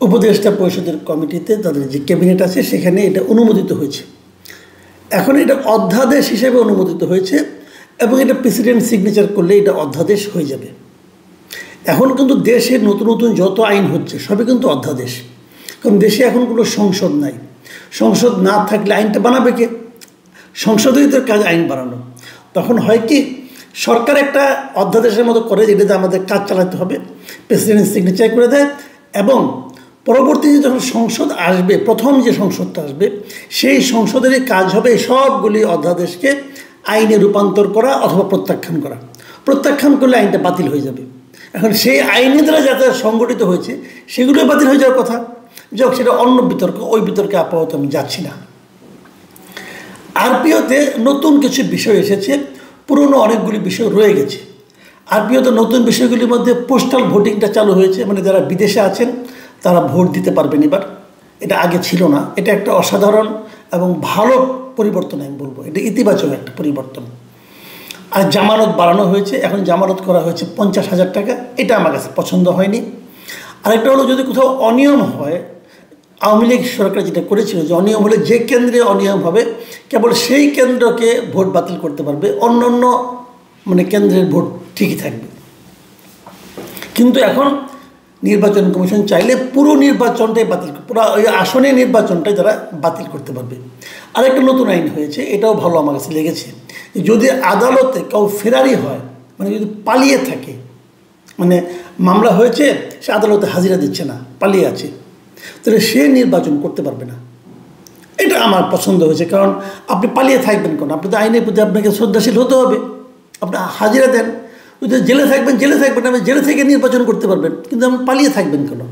উপদেষ্টা পরিষদের কমিটিতে, তাদের যে ক্যাবিনেট আছে সেখানে এটা অনুমোদিত হয়েছে। এখন এটা অধ্যাদেশ হিসেবে অনুমোদিত হয়েছে এবং এটা প্রেসিডেন্ট সিগনেচার করলে এটা অধ্যাদেশ হয়ে যাবে। এখন কিন্তু দেশের নতুন নতুন যত আইন হচ্ছে সবই কিন্তু অধ্যাদেশ, কারণ দেশে এখন কোনো সংসদ নাই। সংসদ না থাকলে আইনটা বানাবে কে? সংসদেই তো কাজ আইন বানানো। তখন হয় কি, সরকার একটা অধ্যাদেশের মতো করে যেটাতে আমাদের কাজ চালাতে হবে, প্রেসিডেন্ট সিগনেচার করে দেয় এবং পরবর্তীতে যখন সংসদ আসবে, প্রথম যে সংসদটা আসবে, সেই সংসদেরই কাজ হবে সবগুলি অধ্যাদেশকে আইনে রূপান্তর করা অথবা প্রত্যাখ্যান করা। প্রত্যাখ্যান করলে আইনটা বাতিল হয়ে যাবে। এখন সেই আইনের দ্বারা যাতে সংগঠিত হয়েছে সেগুলো বাতিল হয়ে যাওয়ার কথা। যাক, সেটা অন্য বিতর্ক, ওই বিতর্কে আপাতত আমি যাচ্ছি না। আরপিওতে নতুন কিছু বিষয় এসেছে। পুরনো অনেকগুলি বিষয় রয়ে গেছে। আর বিগত নতুন বিষয়গুলির মধ্যে পোস্টাল ভোটিংটা চালু হয়েছে, মানে যারা বিদেশে আছেন তারা ভোট দিতে পারবেন এবার। এটা আগে ছিল না। এটা একটা অসাধারণ এবং ভালো পরিবর্তন আমি বলবো, এটা ইতিবাচক একটা পরিবর্তন। আর জামানত বাড়ানো হয়েছে, এখন জামানত করা হয়েছে 50,000 টাকা। এটা আমার কাছে পছন্দ হয়নি। আরেকটা হলো, যদি কোথাও অনিয়ম হয়, আওয়ামী লীগ সরকার যেটা করেছিল যে অনিয়ম হলে যে কেন্দ্রে অনিয়ম হবে কেবল সেই কেন্দ্রকে ভোট বাতিল করতে পারবে, অন্য অন্য মানে কেন্দ্রের ভোট ঠিকই থাকবে। কিন্তু এখন নির্বাচন কমিশন চাইলে পুরো নির্বাচনটাই বাতিল, পুরো ওই আসনের নির্বাচনটাই তারা বাতিল করতে পারবে। আরেকটা নতুন আইন হয়েছে, এটাও ভালো আমার কাছে লেগেছে। যদি আদালতে কেউ ফেরারি হয়, মানে যদি পালিয়ে থাকে, মানে মামলা হয়েছে সে আদালতে হাজিরা দিচ্ছে না, পালিয়ে আছে, তাহলে সে নির্বাচন করতে পারবে না। এটা আমার পছন্দ হয়েছে, কারণ আপনি পালিয়ে থাকবেন কেন? আপনি তো আইনের প্রতি আপনাকে শ্রদ্ধাশীল হতে হবে। আপনি হাজিরা দেন, যদি জেলে থাকবেন আপনি জেলে থেকে নির্বাচন করতে পারবেন, কিন্তু আপনি পালিয়ে থাকবেন কেন?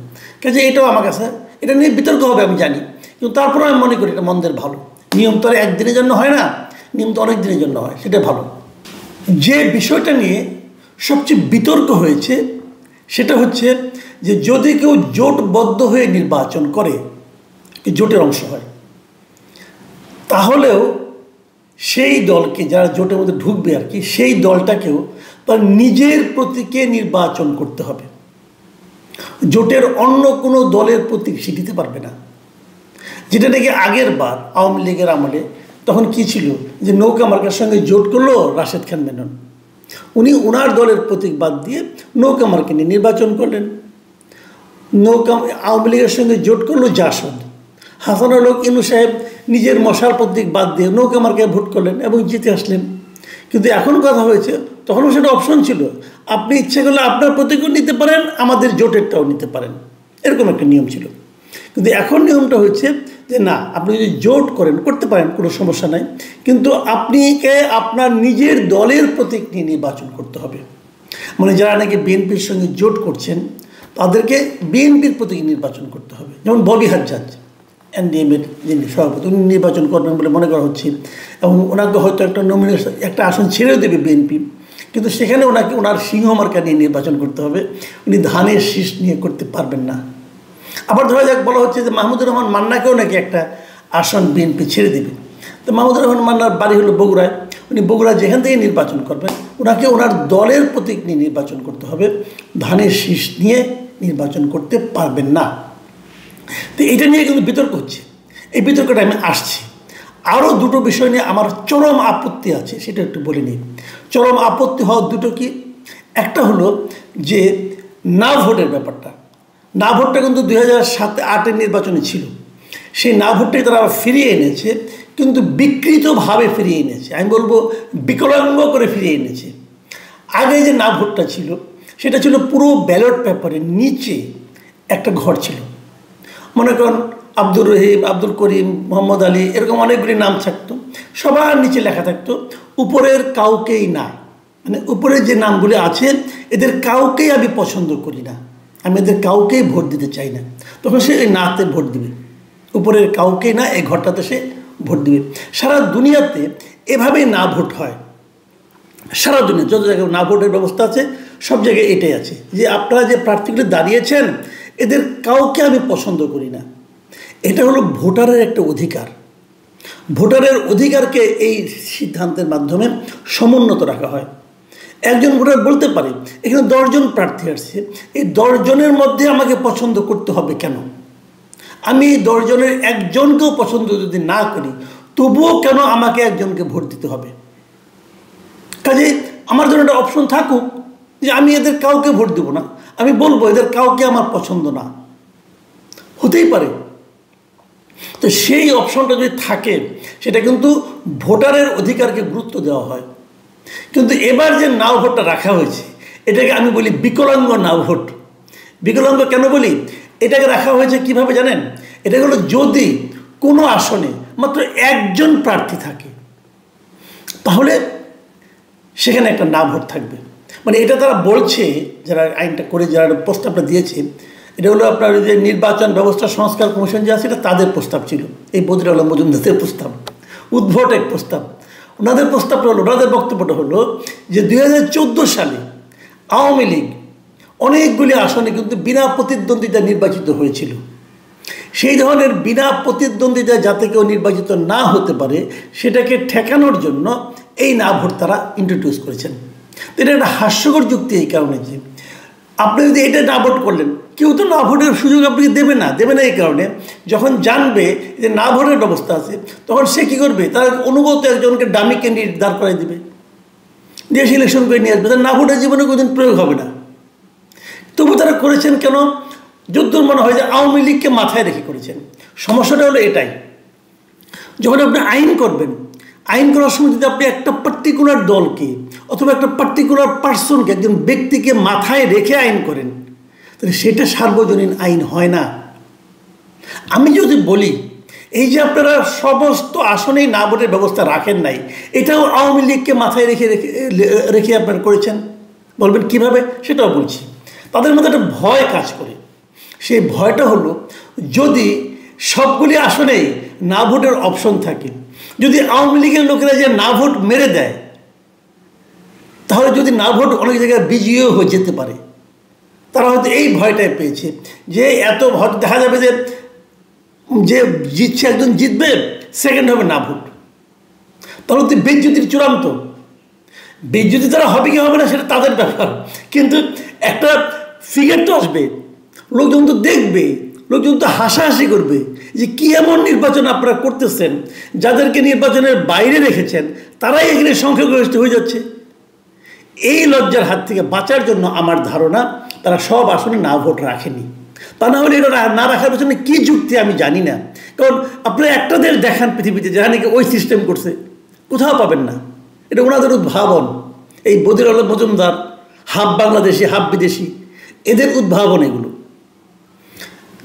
কাজে এটাও আমার কাছে, এটা নিয়ে বিতর্ক হবে আমি জানি, কিন্তু তারপরেও আমি মনে করি এটা মন্দের ভালো। নিয়ম তো আর একদিনের জন্য হয় না, নিয়ম তো অনেক দিনের জন্য হয়, সেটা ভালো। যে বিষয়টা নিয়ে সবচেয়ে বিতর্ক হয়েছে সেটা হচ্ছে যে যদি কেউ জোটবদ্ধ হয়ে নির্বাচন করে, জোটের অংশ হয়, তাহলেও সেই দলকে, যারা জোটের মধ্যে ঢুকবে আর কি, সেই দলটাকেও তার নিজের প্রতীকে নির্বাচন করতে হবে। জোটের অন্য কোনো দলের প্রতীক সে দিতে পারবে না। যেটা নাকি আগের বার আওয়ামী লীগের আমলে তখন কি ছিল, যে নৌকা মার্কার সঙ্গে জোট করলো রাশেদ খান মেনন, উনি ওনার দলের প্রতীক বাদ দিয়ে নৌকা মার্কা নিয়ে নির্বাচন করলেন। আওয়ামী লীগের সঙ্গে জোট করলো জাসদ, হাসানুল হক ইনু সাহেব নিজের মশাল প্রতীক বাদ দিয়ে নৌকা মার্কায় ভোট করলেন এবং জিতে আসলেন। কিন্তু এখন কথা হয়েছে, তখনও সেটা অপশন ছিল, আপনি ইচ্ছে করলে আপনার প্রতীকও নিতে পারেন, আমাদের জোটেরটাও নিতে পারেন, এরকম একটা নিয়ম ছিল। কিন্তু এখন নিয়মটা হচ্ছে যে না, আপনি যদি জোট করতে পারেন, কোনো সমস্যা নাই, কিন্তু আপনিকে আপনার নিজের দলের প্রতীক নিয়ে নির্বাচন করতে হবে। মানে যারা নাকি বিএনপির সঙ্গে জোট করছেন তাদেরকে বিএনপির প্রতীক নির্বাচন করতে হবে। যেমন ববি হাজ্জাজ এনডিএমের যিনি সভাপতি, উনি নির্বাচন করবেন বলে মনে করা হচ্ছে, এবং ওনাকে হয়তো একটা আসন ছেড়েও দেবে বিএনপি, কিন্তু সেখানে ওনার সিংহ মার্কা নিয়ে নির্বাচন করতে হবে, উনি ধানের শীষ নিয়ে করতে পারবেন না। আবার ধরা যাক বলা হচ্ছে যে মাহমুদুর রহমান মান্নাকেও নাকি একটা আসন বিএনপি ছেড়ে দেবে। তো মাহমুদুর রহমান মান্নার বাড়ি হলো বগুড়ায়, উনি বগুড়া যেখান থেকে নির্বাচন করবেন ওনাকে ওনার দলের প্রতীক নিয়ে নির্বাচন করতে হবে, ধানের শীষ নিয়ে নির্বাচন করতে পারবেন না। তো এটা নিয়ে কিন্তু বিতর্ক হচ্ছে, এই বিতর্কটা আমি আসছি। আরও দুটো বিষয় নিয়ে আমার চরম আপত্তি আছে, সেটা একটু বলে নিই। চরম আপত্তি হওয়ার দুটো কি, একটা হলো যে না ভোটের ব্যাপারটা। না ভোটটা কিন্তু 2007-08 নির্বাচনে ছিল, সেই না ভোটটাই তারা ফিরিয়ে এনেছে, কিন্তু বিকৃতভাবে ফিরিয়ে এনেছে, আমি বলবো বিকলাঙ্গ করে ফিরিয়ে এনেছে। আগে যে না ভোটটা ছিল সেটা ছিল পুরো ব্যালট পেপারের নিচে একটা ঘর ছিল, মনে করেন আব্দুর রহিম, আব্দুল করিম, মোহাম্মদ আলী, এরকম অনেকগুলি নাম থাকতো, সবার নিচে লেখা থাকতো উপরের কাউকেই না, মানে উপরের যে নামগুলি আছে এদের কাউকেই আমি পছন্দ করি না, আমি এদের কাউকেই ভোট দিতে চাই না। তখন সে এই নাতে ভোট দিবে, উপরের কাউকেই না, এই ঘরটাতে সে ভোট দিবে। সারা দুনিয়াতে এভাবেই না ভোট হয়, সারা দুনিয়া যত জায়গায় না ভোটের ব্যবস্থা আছে সব জায়গায় এটাই আছে, যে আপনারা যে প্রার্থীগুলি দাঁড়িয়েছেন এদের কাউকে আমি পছন্দ করি না। এটা হলো ভোটারের একটা অধিকার, ভোটারের অধিকারকে এই সিদ্ধান্তের মাধ্যমে সমুন্নত রাখা হয়। একজন ভোটার বলতে পারে এখানে 10 জন প্রার্থী আসছে, এই 10 জনের মধ্যে আমাকে পছন্দ করতে হবে কেন? আমি এই 10 জনের একজনকেও পছন্দ যদি না করি তবুও কেন আমাকে একজনকে ভোট দিতে হবে? কাজে আমার জন্য একটা অপশন থাকুক যে আমি এদের কাউকে ভোট দেবো না, আমি বলবো এদের কাউকে আমার পছন্দ না, হতেই পারে। তো সেই অপশনটা যদি থাকে সেটা কিন্তু ভোটারের অধিকারকে গুরুত্ব দেওয়া হয়। কিন্তু এবার যে নাও ভোটটা রাখা হয়েছে এটাকে আমি বলি বিকলাঙ্গ নাও ভোট। বিকলাঙ্গ কেন বলি? এটাকে রাখা হয়েছে কিভাবে জানেন? এটা হলো যদি কোনো আসনে মাত্র একজন প্রার্থী থাকে তাহলে সেখানে একটা না ভোট থাকবে। মানে এটা তারা বলছে, যারা আইনটা করে, যারা প্রস্তাবটা দিয়েছে, এটা হলো আপনার যে নির্বাচন ব্যবস্থা সংস্কার কমিশন যে আছে এটা তাদের প্রস্তাব ছিল, এই বদিউল আলম মজুমদারের প্রস্তাব, উদ্ভট এক প্রস্তাব। ওনাদের প্রস্তাবটা হলো, ওনাদের বক্তব্যটা হলো যে 2014 সালে আওয়ামী লীগ অনেকগুলি আসনে কিন্তু বিনা প্রতিদ্বন্দ্বিতা নির্বাচিত হয়েছিল। সেই ধরনের বিনা প্রতিদ্বন্দ্বিতা যাতে কেউ নির্বাচিত না হতে পারে সেটাকে ঠেকানোর জন্য এই না ভোট তারা ইন্ট্রোডিউস করেছেন। তো এটা একটা হাস্যকর যুক্তি এই কারণে যে আপনি যদি এটা না ভোট করলেন, কেউ তো না ভোটের সুযোগ আপনাকে দেবে না এই কারণে যখন জানবে যে না ভোটের ব্যবস্থা আছে তখন সে কী করবে, তার অনুগত একজনকে ডামি ক্যান্ডিডেট দাঁড় করাই দেবে, দেশ ইলেকশন করে নিয়ে আসবে, তার না ভোটের জীবনে কোনোদিন প্রয়োগ হবে না। তবু তারা করেছেন কেন? যদ্দূর মনে হয় যে আওয়ামী লীগকে মাথায় রেখে করেছেন। সমস্যাটা হলো এটাই, যখন আপনি আইন করবেন, আইন করার সময় যদি আপনি একটা পার্টিকুলার দলকে অথবা একটা পার্টিকুলার পার্সনকে, একজন ব্যক্তিকে মাথায় রেখে আইন করেন, তাহলে সেটা সার্বজনীন আইন হয় না। আমি যদি বলি এই যে আপনারা সমস্ত আসনেই না ভোটের ব্যবস্থা রাখেন নাই, এটাও আওয়ামী লীগকে মাথায় রেখে রেখে আপনারা করেছেন, বলবেন কিভাবে? সেটাও বলছি। তাদের মধ্যে একটা ভয় কাজ করে, সেই ভয়টা হলো যদি সবগুলি আসনেই না ভোটের অপশন থাকে, যদি আওয়ামী লীগের লোকেরা যে না ভোট মেরে দেয়, তাহলে যদি না ভোট অনেক জায়গায় বিজয়ীও হয়ে যেতে পারে। তারা হয়তো এই ভয়টাই পেয়েছে যে এত ভোট দেখা যাবে যে জিতছে একজন জিতবে, সেকেন্ড হবে না ভোট, তাহলে তো বেজ্জতির চূড়ান্ত। বেজ্জতি তারা হবে কি হবে না সেটা তাদের ব্যাপার, কিন্তু একটা ফিগার তো আসবে, লোকজন তো দেখবে, লোকজন তো হাসাহাসি করবে যে কি এমন নির্বাচন আপনারা করতেছেন, যাদেরকে নির্বাচনের বাইরে রেখেছেন তারাই এখানে সংখ্যাগরিষ্ঠ হয়ে যাচ্ছে। এই লজ্জার হাত থেকে বাঁচার জন্য আমার ধারণা তারা সব আসনে না ভোট রাখেনি। তা না হলে এটা না রাখার পেছনে কী যুক্তি আমি জানি না। কারণ আপনারা একটা দেশ দেখান পৃথিবীতে যারা নাকি ওই সিস্টেম করছে, কোথাও পাবেন না। এটা ওনাদের উদ্ভাবন, এই বদির আলম মজুমদার, হাফ বাংলাদেশি হাফ বিদেশি, এদের উদ্ভাবন এগুলো।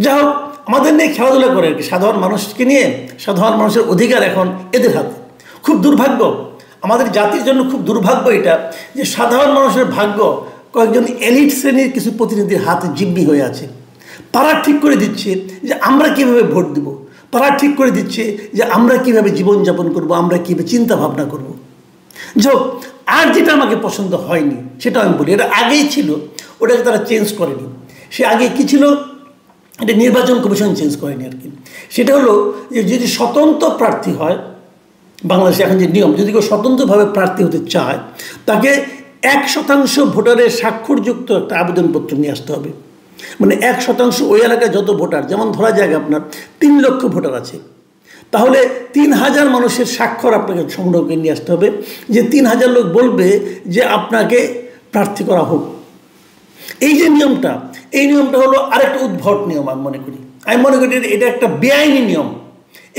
যা হোক, আমাদের নিয়ে খেলাধুলা করে আর কি, সাধারণ মানুষকে নিয়ে, সাধারণ মানুষের অধিকার এখন এদের হাতে। খুব দুর্ভাগ্য, আমাদের জাতির জন্য খুব দুর্ভাগ্য এটা যে সাধারণ মানুষের ভাগ্য কয়েকজন এলিট শ্রেণীর কিছু প্রতিনিধির হাতে জিম্মি হয়ে আছে। তারা ঠিক করে দিচ্ছে যে আমরা কীভাবে ভোট দেব, তারা ঠিক করে দিচ্ছে যে আমরা কীভাবে জীবনযাপন করব, আমরা কীভাবে চিন্তা ভাবনা করব। যাক, আর যেটা আমাকে পছন্দ হয়নি সেটা আমি বলি, এটা আগেই ছিল, ওটাকে তারা চেঞ্জ করেনি। সে আগে কী ছিল, এটা নির্বাচন কমিশন চেঞ্জ করেনি আর কি। সেটা হলো যে যদি স্বতন্ত্র প্রার্থী হয়, বাংলাদেশে এখন যে নিয়ম, যদি কেউ স্বতন্ত্রভাবে প্রার্থী হতে চায় তাকে 1% ভোটারের স্বাক্ষরযুক্ত একটা আবেদনপত্র নিয়ে আসতে হবে। মানে 1% ওই এলাকায় যত ভোটার, যেমন ধরা যাক আপনার 3 লক্ষ ভোটার আছে, তাহলে 3000 মানুষের স্বাক্ষর আপনাকে সংগ্রহ করে নিয়ে আসতে হবে, যে 3000 লোক বলবে যে আপনাকে প্রার্থী করা হোক। এই যে নিয়মটা, এই নিয়মটা হলো আরেকটা উদ্ভট নিয়ম। আমি মনে করি এটা একটা বেআইনি নিয়ম।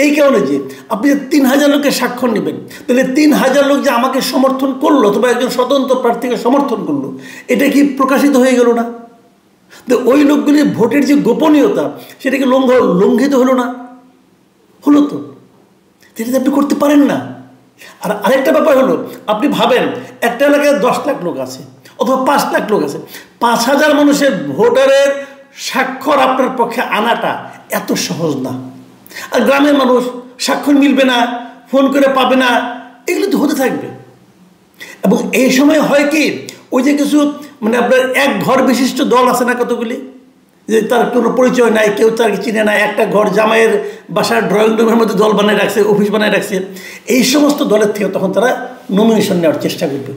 এই কারণে যে আপনি 3000 লোকের স্বাক্ষর নেবেন, তাহলে 3000 লোক যে আমাকে সমর্থন করলো অথবা একজন স্বতন্ত্র প্রার্থীকে সমর্থন করলো, এটা কি প্রকাশিত হয়ে গেল না? তো ওই লোকগুলির ভোটের যে গোপনীয়তা সেটাকে লঙ্ঘিত হলো না? হলো তো, সেটা আপনি করতে পারেন না। আর আরেকটা ব্যাপার হলো, আপনি ভাবেন একটা এলাকায় 10 লাখ লোক আছে অথবা 5 লাখ লোক আছে, 5000 মানুষের ভোটারের স্বাক্ষর আপনার পক্ষে আনাটা এত সহজ না। আর গ্রামের মানুষ স্বাক্ষর মিলবে না, ফোন করে পাবে না, এগুলো তো হতে থাকবে। এবং এই সময় হয় কি, ওই যে কিছু মানে আপনার এক ঘর বিশিষ্ট দল আছে না কতগুলি, যে তার কোনো পরিচয় নাই, কেউ তার চিনে না, একটা ঘর জামাইয়ের বাসার ড্রয়িং রুমের মধ্যে দল বানিয়ে রাখছে, অফিস বানিয়ে রাখছে। এই সমস্ত দলের থেকে তখন তারা নমিনেশন নেওয়ার চেষ্টা করবে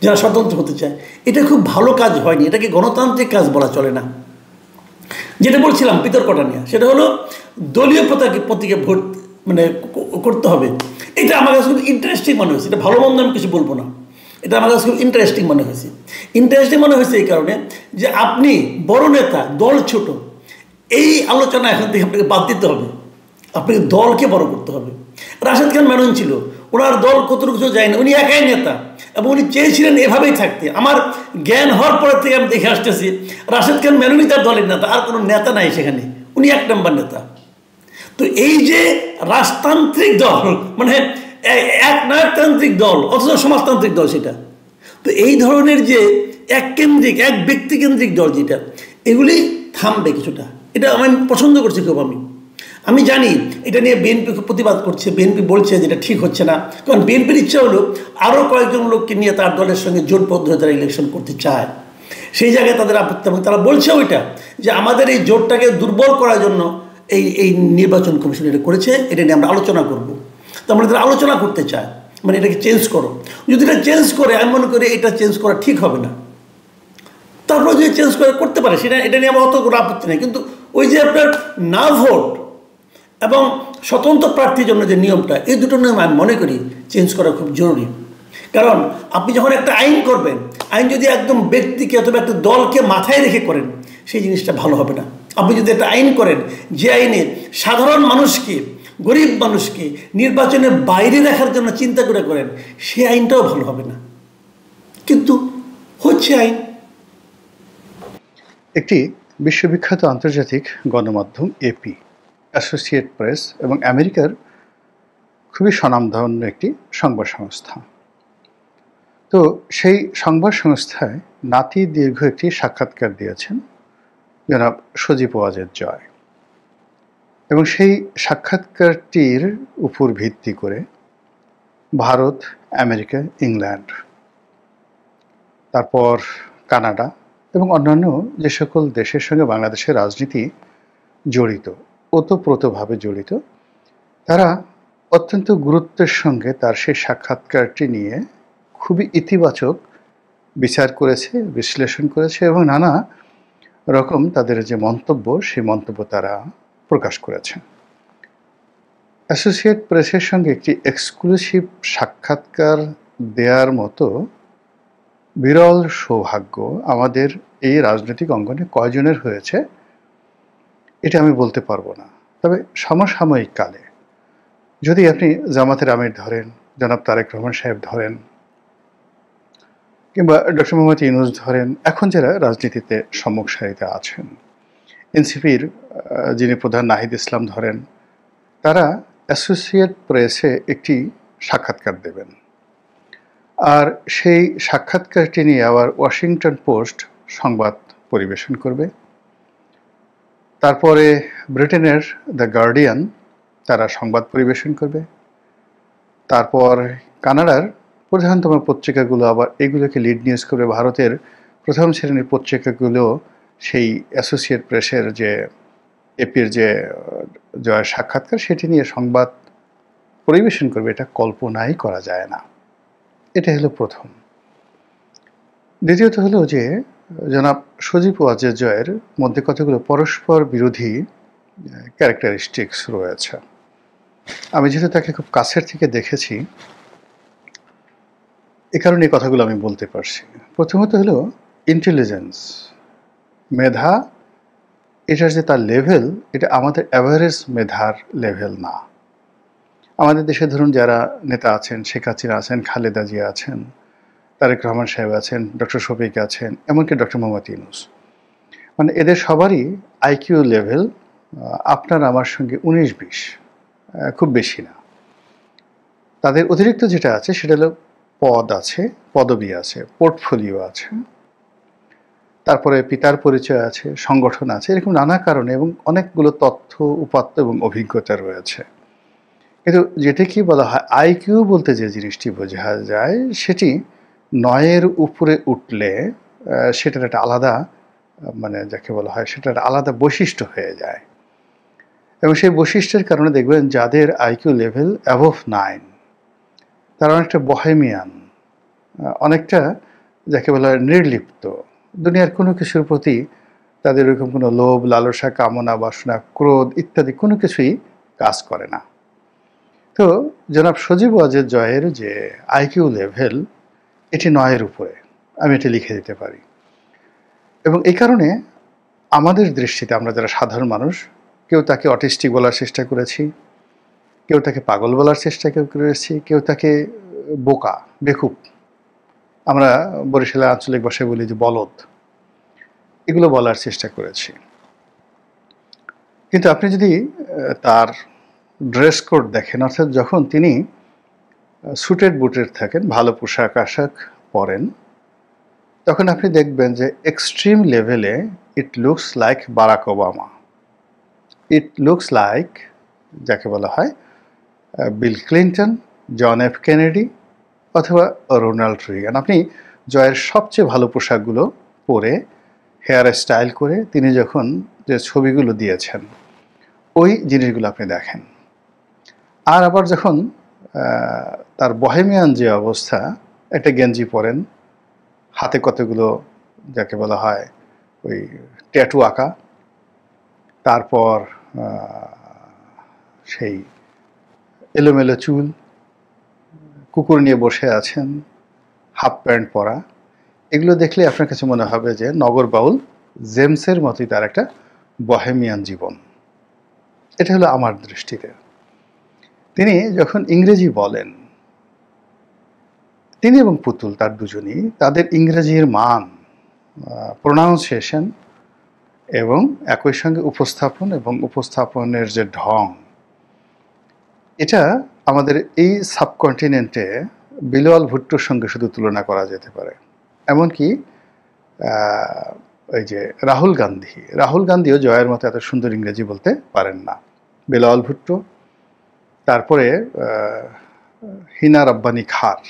যারা স্বতন্ত্র হতে চায়। এটা খুব ভালো কাজ হয়নি, এটাকে গণতান্ত্রিক কাজ বলা চলে না। যেটা বলছিলাম বিতর্কটা নিয়ে, সেটা হলো দলীয় প্রতীকে ভোট মানে করতে হবে। এটা আমার কাছে খুব ইন্টারেস্টিং মনে হয়েছে। এটা ভালো মন্দ আমি কিছু বলবো না, এটা আমার কাছে খুব ইন্টারেস্টিং মনে হয়েছে। ইন্টারেস্টিং মনে হয়েছে এই কারণে যে আপনি বড় নেতা, দল ছোট, এই আলোচনা এখন থেকে আপনাকে বাদ দিতে হবে। আপনাকে দলকে বড় করতে হবে। রাশেদ খান মেনন ছিল, ওনার দল কতটুকু কিছু যায় না, উনি একাই নেতা এবং উনি চেয়েছিলেন এভাবেই থাকতে। আমার জ্ঞান হওয়ার পরের থেকে আমি দেখে আসতেছি রাশেদ খান মেননই তার দলের নেতা, আর কোনো নেতা নাই সেখানে, উনি 1 নম্বর নেতা। তো এই যে রাজতান্ত্রিক দল, মানে এক নায়কতান্ত্রিক দল অথচ সমাজতান্ত্রিক দল সেটা, তো এই ধরনের যে এক ব্যক্তিকেন্দ্রিক দল যেটা, এগুলি থামবে কিছুটা। এটা আমি পছন্দ করছি খুব। আমি আমি জানি এটা নিয়ে বিএনপি প্রতিবাদ করছে, বিএনপি বলছে যে এটা ঠিক হচ্ছে না, কারণ বিএনপির ইচ্ছা হলো আরও কয়েকজন লোককে নিয়ে তার দলের সঙ্গে জোট পদ্ধতি তারা ইলেকশন করতে চায়। সেই জায়গায় তাদের আপত্তি, এবং তারা বলছে ওইটা যে আমাদের এই জোটটাকে দুর্বল করার জন্য এই নির্বাচন কমিশন এটা করেছে, এটা নিয়ে আমরা আলোচনা করব। তো আমরা তারা আলোচনা করতে চায়, মানে এটাকে চেঞ্জ করো। যদি এটা চেঞ্জ করে, আমি মনে করি এটা চেঞ্জ করা ঠিক হবে না। তারপরে যদি চেঞ্জ করে করতে পারে সেটা, এটা নিয়ে আমার অত কোনো আপত্তি নেই। কিন্তু ওই যে আপনার না ভোট এবং স্বতন্ত্র প্রার্থীর জন্য যে নিয়মটা, এই দুটো নিয়ম আমি মনে করি চেঞ্জ করা খুব জরুরি। কারণ আপনি যখন একটা আইন করবেন, আইন যদি একদম ব্যক্তিকে অথবা একটা দলকে মাথায় রেখে করেন, সেই জিনিসটা ভালো হবে না। আপনি যদি একটা আইন করেন যে আইনে সাধারণ মানুষকে, গরিব মানুষকে নির্বাচনের বাইরে রাখার জন্য চিন্তা করে করেন, সেই আইনটাও ভালো হবে না। কিন্তু হচ্ছে আইন। একটি বিশ্ববিখ্যাত আন্তর্জাতিক গণমাধ্যম এপি, অ্যাসোসিয়েট প্রেস এবং আমেরিকার খুবই স্বনামধন্য একটি সংবাদ সংস্থা। তো সেই সংবাদ সংস্থায় নাতি দীর্ঘ একটি সাক্ষাৎকার দিয়েছেন জনাব সজীব ওয়াজেদ জয়, এবং সেই সাক্ষাৎকারটির উপর ভিত্তি করে ভারত, আমেরিকা, ইংল্যান্ড, তারপর কানাডা এবং অন্যান্য যে সকল দেশের সঙ্গে বাংলাদেশের রাজনীতি জড়িত, ওতপ্রোতভাবে জড়িত, তারা অত্যন্ত গুরুত্বের সঙ্গে তার সেই সাক্ষাৎকারটি নিয়ে খুবই ইতিবাচক বিচার করেছে, বিশ্লেষণ করেছে এবং নানা রকম তাদের যে মন্তব্য, সেই মন্তব্য তারা প্রকাশ করেছে। অ্যাসোসিয়েট প্রেসের সঙ্গে একটি এক্সক্লুসিভ সাক্ষাৎকার দেওয়ার মতো বিরল সৌভাগ্য আমাদের এই রাজনৈতিক অঙ্গনে কয়জনের হয়েছে এটা আমি বলতে পারবো না। তবে সমসাময়িক কালে যদি আপনি জামাতের আমির ধরেন, জনাব তারেক রহমান সাহেব ধরেন, কিংবা ডক্টর মোহাম্মদ ইউনূস ধরেন, এখন যারা রাজনীতিতে সম্মুখ সারিতে আছেন, এনসিপির যিনি প্রধান নাহিদ ইসলাম ধরেন, তারা অ্যাসোসিয়েট প্রেসে একটি সাক্ষাৎকার দেবেন। আর সেই সাক্ষাৎকারটি নিয়ে আবার ওয়াশিংটন পোস্ট সংবাদ পরিবেশন করবে। তারপরে ব্রিটেনের দ্য গার্ডিয়ান তারা সংবাদ পরিবেশন করবে। তারপর কানাডার প্রধানতম পত্রিকাগুলো আবার এগুলোকে লিড নিউজ করবে। ভারতের প্রথম শ্রেণীর পত্রিকাগুলো সেই অ্যাসোসিয়েট প্রেসের যে এপির যে জয়ের সাক্ষাৎকার, সেটি নিয়ে সংবাদ পরিবেশন করবে। এটা কল্পনাই করা যায় না। এটা হলো প্রথম। দ্বিতীয়ত হলো যে জনাব সজীব ওয়াজেদ জয়ের মধ্যে কতগুলো পরস্পর বিরোধী ক্যারেক্টারিস্টিক্স রয়েছে। আমি যেহেতু তাকে খুব কাছের থেকে দেখেছি, এ কারণে এই কথাগুলো আমি বলতে পারছি। প্রথমত হলো ইন্টেলিজেন্স, মেধা, এটার যে তার লেভেল, এটা আমাদের অ্যাভারেজ মেধার লেভেল না। আমাদের দেশে ধরুন যারা নেতা আছেন, শেখ হাসিনা আছেন, খালেদা জিয়া আছেন, তারেক রহমান সাহেব আছেন, ডক্টর শফিক আছেন, এমনকি ডক্টর মোহাম্মদ ইউনূস, মানে এদের সবারই আইকিউ লেভেল আপনার আমার সঙ্গে 19-20, খুব বেশি না। তাদের অতিরিক্ত যেটা আছে সেটা হলো পদ আছে, পদবি আছে, পোর্টফোলিও আছে, তারপরে পিতার পরিচয় আছে, সংগঠন আছে, এরকম নানা কারণে এবং অনেকগুলো তথ্য, উপাত্ত এবং অভিজ্ঞতা রয়েছে। কিন্তু যেটা কি বলা হয় আইকিউ বলতে যে জিনিসটি বোঝা যায়, সেটি 9-এর উপরে উঠলে সেটার একটা আলাদা, মানে যাকে বলা হয় সেটার একটা আলাদা বৈশিষ্ট্য হয়ে যায়। এবং সেই বৈশিষ্ট্যের কারণে দেখবেন যাদের আইকিউ লেভেল অ্যাবভ 9, তারা অনেকটা বহেমিয়ান, অনেকটা যাকে বলা হয় নির্লিপ্ত, দুনিয়ার কোনো কিছুর প্রতি তাদের ওরকম কোনো লোভ, লালসা, কামনা, বাসনা, ক্রোধ ইত্যাদি কোনো কিছুই কাজ করে না। তো জনাব সজীব ওয়াজেদ জয়ের যে আইকিউ লেভেল, এটি 9-এর উপরে, আমি এটি লিখে দিতে পারি। এবং এই কারণে আমাদের দৃষ্টিতে আমরা যারা সাধারণ মানুষ, কেউ তাকে অটিস্টিক বলার চেষ্টা করেছি, কেউ তাকে পাগল বলার চেষ্টা করেছি, কেউ তাকে বোকা, বেকুব, আমরা বরিশালের আঞ্চলিক ভাষায় বলি যে বলদ, এগুলো বলার চেষ্টা করেছি। কিন্তু আপনি যদি তার ড্রেস কোড দেখেন, অর্থাৎ যখন তিনি সুটেড বুটেড থাকেন, ভালো পোশাক আশাক পরেন, তখন আপনি দেখবেন যে এক্সট্রিম লেভেলে it looks like Barack Obama, it looks like যাকে বলা হয় Bill Clinton, John F Kennedy অথবা রোনাল্ড রিগান। আপনি জয়ের সবচেয়ে ভালো পোশাকগুলো পরে হেয়ার স্টাইল করে তিনি যখন যে ছবিগুলো দিয়েছেন ওই জিনিসগুলো আপনি দেখেন। আর আবার যখন তার বহেমিয়ান যে অবস্থা, একটা গেঞ্জি পরেন, হাতে কতগুলো যাকে বলা হয় ওই ট্যাটু আঁকা, তারপর সেই এলোমেলো চুল, কুকুর নিয়ে বসে আছেন, হাফ প্যান্ট পরা, এগুলো দেখলে আপনার কাছে মনে হবে যে নগর বাউল জেমসের মতোই তার একটা বহেমিয়ান জীবন। এটা হলো আমার দৃষ্টিতে। তিনি যখন ইংরেজি বলেন, তিনি এবং পুতুল তার দুজনই তাদের ইংরেজির মান, প্রোনাউন্সিয়েশন এবং একই সঙ্গে উপস্থাপন এবং উপস্থাপনের যে ঢং, এটা আমাদের এই সাবকন্টিনেন্টে বিলাল ভুট্টোর সঙ্গে শুধু তুলনা করা যেতে পারে। এমনকি ওই যে রাহুল গান্ধীও জয়ের মতো এত সুন্দর ইংরেজি বলতে পারেন না। বিলাল ভুট্টো, তারপরে হিনা রব্বানী খার,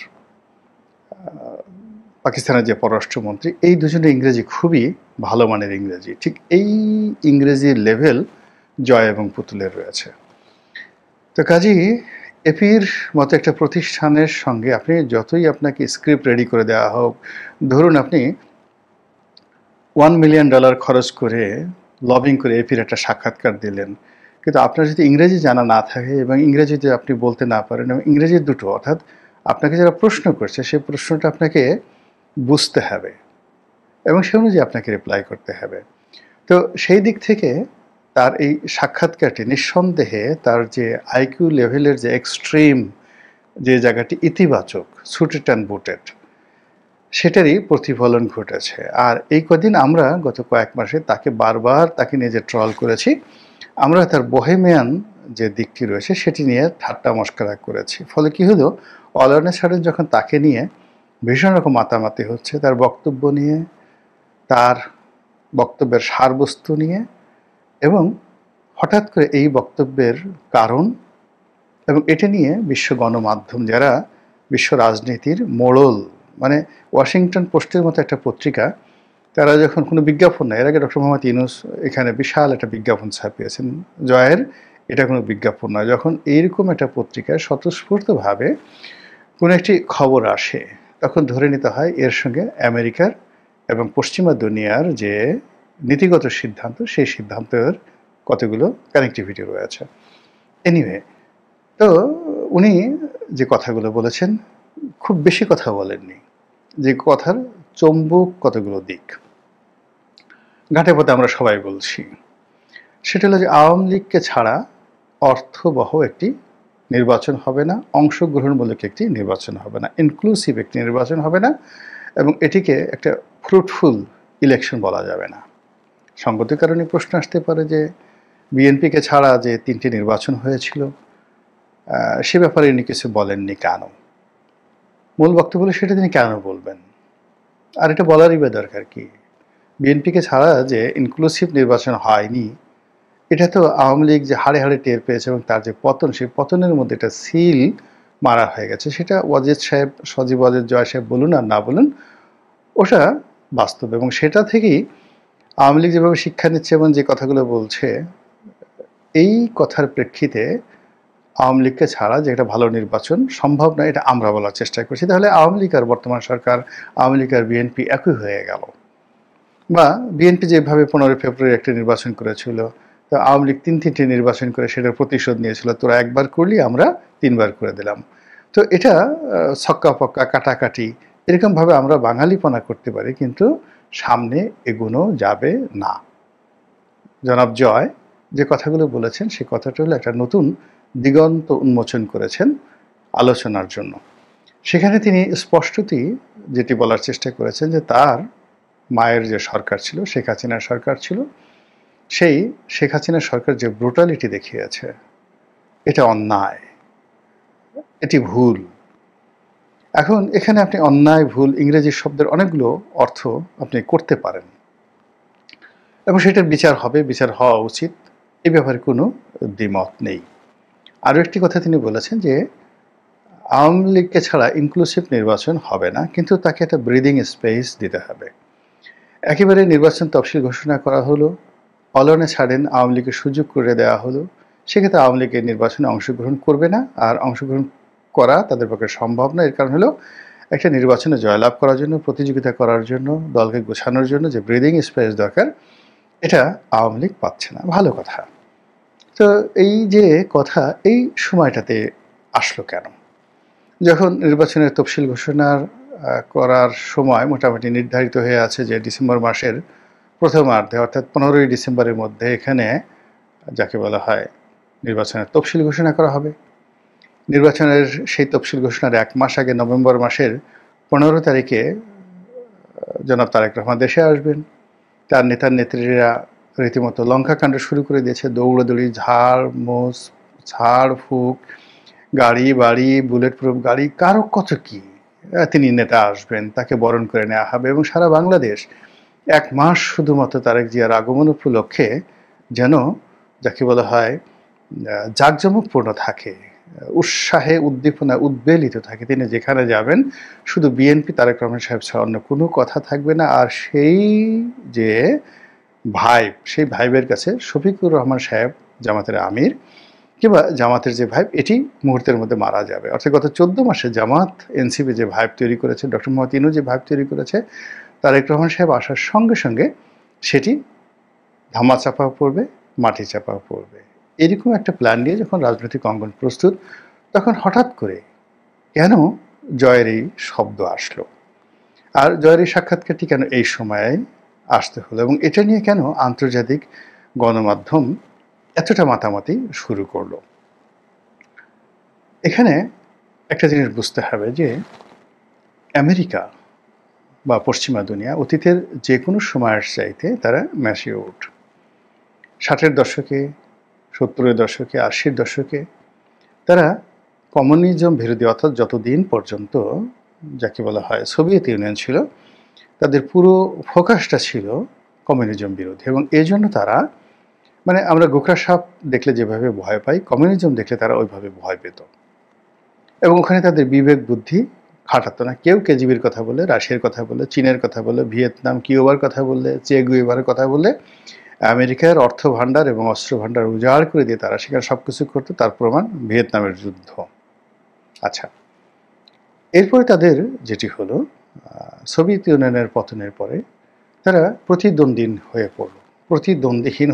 পাকিস্তানের যে পররাষ্ট্রমন্ত্রী, এই দুজনের ইংরেজি খুবই ভালো মানের ইংরেজি। ঠিক এই ইংরেজির লেভেল জয় এবং পুতুলের রয়েছে। তো কাজেই এপির মতো একটা প্রতিষ্ঠানের সঙ্গে আপনি যতই আপনাকে স্ক্রিপ্ট রেডি করে দেওয়া হোক, ধরুন আপনি $1 মিলিয়ন খরচ করে লবিং করে এপির একটা সাক্ষাৎকার দিলেন, কিন্তু আপনার যদি ইংরেজি জানা না থাকে এবং ইংরেজিতে আপনি বলতে না পারেন, এবং ইংরেজি দুটো, অর্থাৎ আপনাকে যারা প্রশ্ন করছে সেই প্রশ্নটা আপনাকে বুঝতে হবে এবং সে অনুযায়ী আপনাকে রিপ্লাই করতে হবে। তো সেই দিক থেকে তার এই সাক্ষাৎকারটি নিঃসন্দেহে তার যে আইকিউ লেভেলের যে এক্সট্রিম যে জায়গাটি ইতিবাচক, সুটেড অ্যান্ড বুটেড, সেটারই প্রতিফলন ঘটেছে। আর এই কদিন আমরা গত কয়েক মাসে তাকে বারবার তাকে নিয়ে যে ট্রল করেছি, আমরা তার বহেমিয়ান যে দিকটি রয়েছে সেটি নিয়ে ঠাট্টা মস্করা করেছি। ফলে কি হলো, অলরনে সাডেন যখন তাকে নিয়ে ভীষণ রকম মাতামাতি হচ্ছে, তার বক্তব্য নিয়ে, তার বক্তব্যের সারবস্তু নিয়ে, এবং হঠাৎ করে এই বক্তব্যের কারণ এবং এটা নিয়ে বিশ্ব গণমাধ্যম, যারা বিশ্ব রাজনীতির মোড়ল, মানে ওয়াশিংটন পোস্টের মতো একটা পত্রিকা, তারা যখন কোনো বিজ্ঞাপন নেয়, এর আগে ডক্টর মোহাম্মদ ইউনূস এখানে বিশাল একটা বিজ্ঞাপন ছাপিয়েছেন জয়ের, এটা কোনো বিজ্ঞাপন নয়, যখন এইরকম একটা পত্রিকায় স্বতঃস্ফূর্তভাবে কোনো একটি খবর আসে, তখন ধরে নিতে হয় এর সঙ্গে আমেরিকার এবং পশ্চিমা দুনিয়ার যে নীতিগত সিদ্ধান্ত, সেই সিদ্ধান্তের কতগুলো কানেক্টিভিটি রয়েছে। এনিওয়ে, তো উনি যে কথাগুলো বলেছেন খুব বেশি কথা বলেননি, যে কথার চম্বুক কতগুলো দিক ঘাটে পথে আমরা সবাই বলছি, সেটা হলো যে আওয়ামী লীগকে ছাড়া অর্থবহ একটি নির্বাচন হবে না, অংশগ্রহণমূলক একটি নির্বাচন হবে না, ইনক্লুসিভ একটি নির্বাচন হবে না, এবং এটিকে একটা ফ্রুটফুল ইলেকশন বলা যাবে না। সঙ্গতির কারণে প্রশ্ন আসতে পারে যে বিএনপিকে ছাড়া যে 3টি নির্বাচন হয়েছিল সে ব্যাপারে ইনি কিছু বলেননি কেন? মূল বক্তব্য হলো সেটা তিনি কেন বলবেন, আর এটা বলারই বা দরকার কি? বিএনপিকে ছাড়া যে ইনক্লুসিভ নির্বাচন হয়নি, এটা তো আওয়ামী লীগ যে হাড়ে হাড়ে টের পেয়েছে এবং তার যে পতন, সেই পতনের মধ্যে একটা সিল মারা হয়ে গেছে। সেটা ওয়াজেদ সাহেব, সজীব ওয়াজেদ, জয় সাহেব বলুন আর না বলুন, ওটা বাস্তব। এবং সেটা থেকেই আওয়ামী লীগ যেভাবে শিক্ষা নিচ্ছে এবং যে কথাগুলো বলছে, এই কথার প্রেক্ষিতে আওয়ামী লীগকে ছাড়া যে একটা ভালো নির্বাচন সম্ভব নয়, এটা আমরা বলার চেষ্টা করছি। তাহলে আওয়ামী লীগ আর বর্তমান সরকার, আওয়ামী লীগ আর বিএনপি একই হয়ে গেল। বা বিএনপি যেভাবে 15 ফেব্রুয়ারি একটা নির্বাচন করেছিল, তো আওয়ামী লীগ 3টি নির্বাচন করে সেটার প্রতিশোধ নিয়েছিল, তোরা একবার করলি আমরা 3বার করে দিলাম। তো এটা ছক্কা পক্কা কাটাকাটি এরকমভাবে আমরা বাঙালিপনা করতে পারি, কিন্তু সামনে এগোনো যাবে না। জনাব জয় যে কথাগুলো বলেছেন, সে কথাটা হলো একটা নতুন দিগন্ত উন্মোচন করেছেন আলোচনার জন্য। সেখানে তিনি স্পষ্টতই যেটি বলার চেষ্টা করেছেন যে তার মায়ের যে সরকার ছিল, শেখ হাসিনার সরকার ছিল, সেই শেখ হাসিনার সরকার যে ব্রুটালিটি দেখিয়েছে, এটা অন্যায়, এটি ভুল। এখন এখানে আপনি অন্যায়, ভুল, ইংরেজি শব্দের অনেকগুলো অর্থ আপনি করতে পারেন এবং সেটার বিচার হবে, বিচার হওয়া উচিত, এ ব্যাপারে কোনো দ্বিমত নেই। আরও একটি কথা তিনি বলেছেন যে আওয়ামী লীগকে ছাড়া ইনক্লুসিভ নির্বাচন হবে না, কিন্তু তাকে একটা ব্রিদিং স্পেস দিতে হবে। একেবারে নির্বাচন তফসিল ঘোষণা করা হলো, অলনে ছাড়েন আওয়ামী লীগের সুযোগ করে দেওয়া হলো, সেক্ষেত্রে আওয়ামী লীগের নির্বাচনে অংশগ্রহণ করবে না, আর অংশগ্রহণ করা তাদের পক্ষে সম্ভব না। এর কারণ হলো একটা নির্বাচনে জয়লাভ করার জন্য, প্রতিযোগিতা করার জন্য, দলকে গোছানোর জন্য যে ব্রিদিং স্পেস দরকার, এটা আওয়ামী লীগ পাচ্ছে না। ভালো কথা। তো এই যে কথা এই সময়টাতে আসলো কেন? যখন নির্বাচনের তফসিল ঘোষণার করার সময় মোটামুটি নির্ধারিত হয়ে আছে যে ডিসেম্বর মাসের প্রথমার্ধে, অর্থাৎ 15ই ডিসেম্বরের মধ্যে এখানে যাকে বলা হয় নির্বাচনের তফসিল ঘোষণা করা হবে। নির্বাচনের সেই তফসিল ঘোষণার 1 মাস আগে নভেম্বর মাসের 15 তারিখে জনাব তারেক রহমান দেশে আসবেন। তার নেতার নেত্রীরা রীতিমতো লঙ্কাকাণ্ড শুরু করে দিয়েছে, দৌড়াদৌড়ি, ঝাড় ফুঁক, গাড়ি বাড়ি, বুলেট প্রুফ গাড়ি, কারো কত কি। তিনি নেতা আসবেন, তাকে বরণ করে নেওয়া হবে, এবং সারা বাংলাদেশ 1 মাস শুধুমাত্র তারেক জিয়ার আগমন উপলক্ষে যেন যাকে বলা হয় জাঁকজমকপূর্ণ থাকে, উৎসাহে উদ্দীপনা উদ্বেলিত থাকে। তিনি যেখানে যাবেন শুধু বিএনপি, তারেক রহমান সাহেব ছাড়া অন্য কোনো কথা থাকবে না। আর সেই যে ভাইব, সেই ভাইবের কাছে শফিকুর রহমান সাহেব জামাতের আমির কিংবা জামাতের যে ভাইব, এটি মুহূর্তের মধ্যে মারা যাবে। অর্থাৎ গত 14 মাসে জামাত এনসিপি যে ভাইব তৈরি করেছে, ডক্টর মোহাম্মদ ইনু যে ভাইব তৈরি করেছে, তারেক রহমান সাহেব আসার সঙ্গে সঙ্গে সেটি ধামা চাপা পড়বে, মাটি চাপা পড়বে। এরকম একটা প্ল্যান নিয়ে যখন রাজনৈতিক অঙ্গন প্রস্তুত, তখন হঠাৎ করে কেন জয়ের এই শব্দ আসলো, আর জয়ের এই সাক্ষাৎকারটি কেন এই সময়ে আসতে হলো, এবং এটা নিয়ে কেন আন্তর্জাতিক গণমাধ্যম এতটা মাতামাতি শুরু করলো। এখানে একটা জিনিস বুঝতে হবে যে আমেরিকা বা পশ্চিমা দুনিয়া অতীতের যে কোনো সময়ের চাইতে তারা ম্যাচিউরড। 60-এর দশকে, 70-এর দশকে, 80-এর দশকে তারা কমিউনিজম বিরোধী, অর্থাৎ যতদিন পর্যন্ত যাকে বলা হয় সোভিয়েত ইউনিয়ন ছিল, তাদের পুরো ফোকাসটা ছিল কমিউনিজম বিরোধী, এবং এই জন্য তারা মানে আমরা গোখরা সাপ দেখলে যেভাবে ভয় পাই, কমিউনিজম দেখলে তারা ওইভাবে ভয় পেত, এবং ওখানে তাদের বিবেক বুদ্ধি খাটাতো না। কেউ কেজিবির কথা বলে, রাশিয়ার কথা বলে, চীনের কথা বলে, ভিয়েতনাম, কিউবার কথা বললে, চে গুয়েভারের কথা বললে, আমেরিকার অর্থ ভাণ্ডার এবং অস্ত্র ভাণ্ডার উজাড় করে দিয়ে তারা সেখানে সব কিছু করতো। তার প্রমাণ ভিয়েতনামের যুদ্ধ। আচ্ছা, এরপরে তাদের যেটি হলো সোভিয়েত ইউনিয়নের পতনের পরে তারা প্রতিদ্বন্দ্বীহীন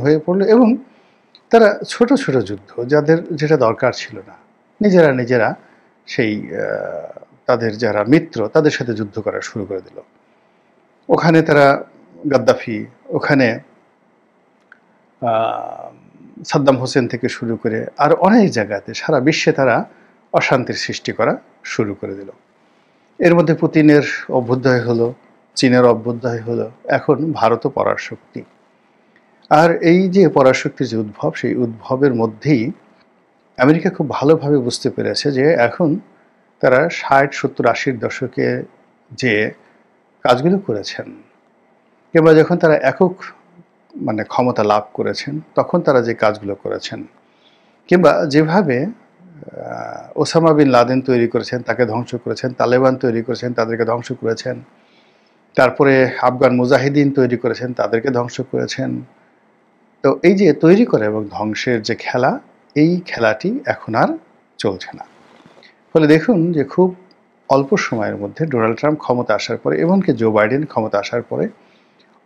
হয়ে পড়লো, এবং তারা ছোট ছোট যুদ্ধ, যাদের যেটা দরকার ছিল না, নিজেরা সেই তাদের যারা মিত্র তাদের সাথে যুদ্ধ করা শুরু করে দিল। ওখানে তারা গাদ্দাফি, ওখানে সাদ্দাম হোসেন থেকে শুরু করে আর অনেক জায়গাতে সারা বিশ্বে তারা অশান্তির সৃষ্টি করা শুরু করে দিল। এর মধ্যে পুতিনের অভ্যুদয় হলো, চীনের অভ্যুদয় হলো, এখন ভারতও পরাশক্তি। আর এই যে পরাশক্তির যে উদ্ভব, সেই উদ্ভবের মধ্যেই আমেরিকা খুব ভালোভাবে বুঝতে পেরেছে যে এখন তারা 60, 70, 80-র দশকে যে কাজগুলো করেছেন, কিংবা যখন তারা একক মানে ক্ষমতা লাভ করেছেন, তখন তারা যে কাজগুলো করেছেন, কিংবা যেভাবে ওসামা বিন লাদেন তৈরি করেছেন, তাকে ধ্বংস করেছেন, তালেবান তৈরি করেছেন, তাদেরকে ধ্বংস করেছেন, তারপরে আফগান মুজাহিদিন তৈরি করেছেন, তাদেরকে ধ্বংস করেছেন। তো এই যে তৈরি করে এবং ধ্বংসের যে খেলা, এই খেলাটি এখন আর চলছে না। ফলে দেখুন যে খুব অল্প সময়ের মধ্যে ডোনাল্ড ট্রাম্প ক্ষমতা আসার পরে, এমনকি জো বাইডেন ক্ষমতা আসার পরে,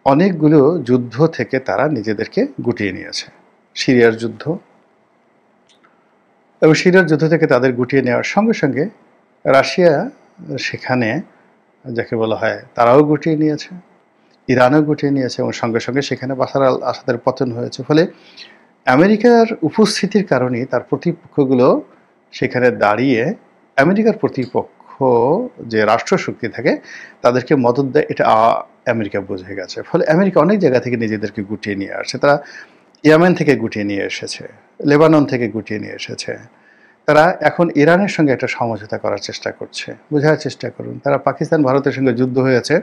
অনেকগুলো যুদ্ধ থেকে তারা নিজেদেরকে গুটিয়ে নিয়েছে। সিরিয়ার যুদ্ধ, এবং সিরিয়ার যুদ্ধ থেকে তাদের গুটিয়ে নেওয়ার সঙ্গে সঙ্গে রাশিয়া সেখানে যাকে বলা হয় তারাও গুটিয়ে নিয়েছে, ইরানও গুটিয়ে নিয়েছে, এবং সঙ্গে সঙ্গে সেখানে বাশার আল আসাদের পতন হয়েছে। ফলে আমেরিকার উপস্থিতির কারণেই তার প্রতিপক্ষগুলো সেখানে দাঁড়িয়ে আমেরিকার প্রতিপক্ষ যে রাষ্ট্রশক্তি থাকে তাদেরকে মদত দেয়, এটা আমেরিকা বুঝে গেছে। ফলে আমেরিকা অনেক জায়গা থেকে নিজেদেরকে গুটিয়ে নিয়ে আসছে। তারা ইয়েমেন থেকে গুটিয়ে নিয়ে এসেছে, লেবানন থেকে গুটিয়ে নিয়ে এসেছে। তারা এখন ইরানের সঙ্গে একটা সমঝোতা করার চেষ্টা করছে। বোঝার চেষ্টা করুন, তারা পাকিস্তান ভারতের সঙ্গে যুদ্ধ হয়েছে,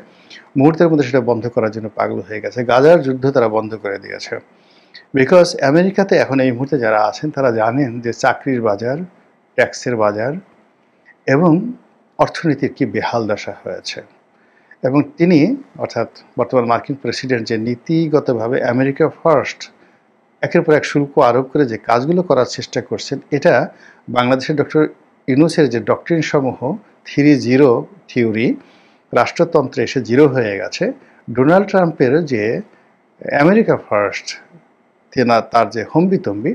মুহূর্তের মধ্যে সেটা বন্ধ করার জন্য পাগল হয়ে গেছে। গাজার যুদ্ধ তারা বন্ধ করে দিয়েছে। বিকজ আমেরিকাতে এখন এই মুহূর্তে যারা আছেন তারা জানেন যে চাকরির বাজার, ট্যাক্সের বাজার এবং অর্থনীতির কি বেহাল দশা হয়েছে। এবং তিনি অর্থাৎ বর্তমান মার্কিন প্রেসিডেন্ট যে নীতিগতভাবে আমেরিকা ফার্স্ট একের পর এক শুল্ক আরোপ করে যে কাজগুলো করার চেষ্টা করছেন, এটা বাংলাদেশের ডক্টর ইউনূসের যে ডক্ট্রিন সমূহ 3-0 থিওরি রাষ্ট্রতন্ত্রে এসে 0 হয়ে গেছে। ডোনাল্ড ট্রাম্পের যে আমেরিকা ফার্স্ট তার যে হম্বিতম্বি,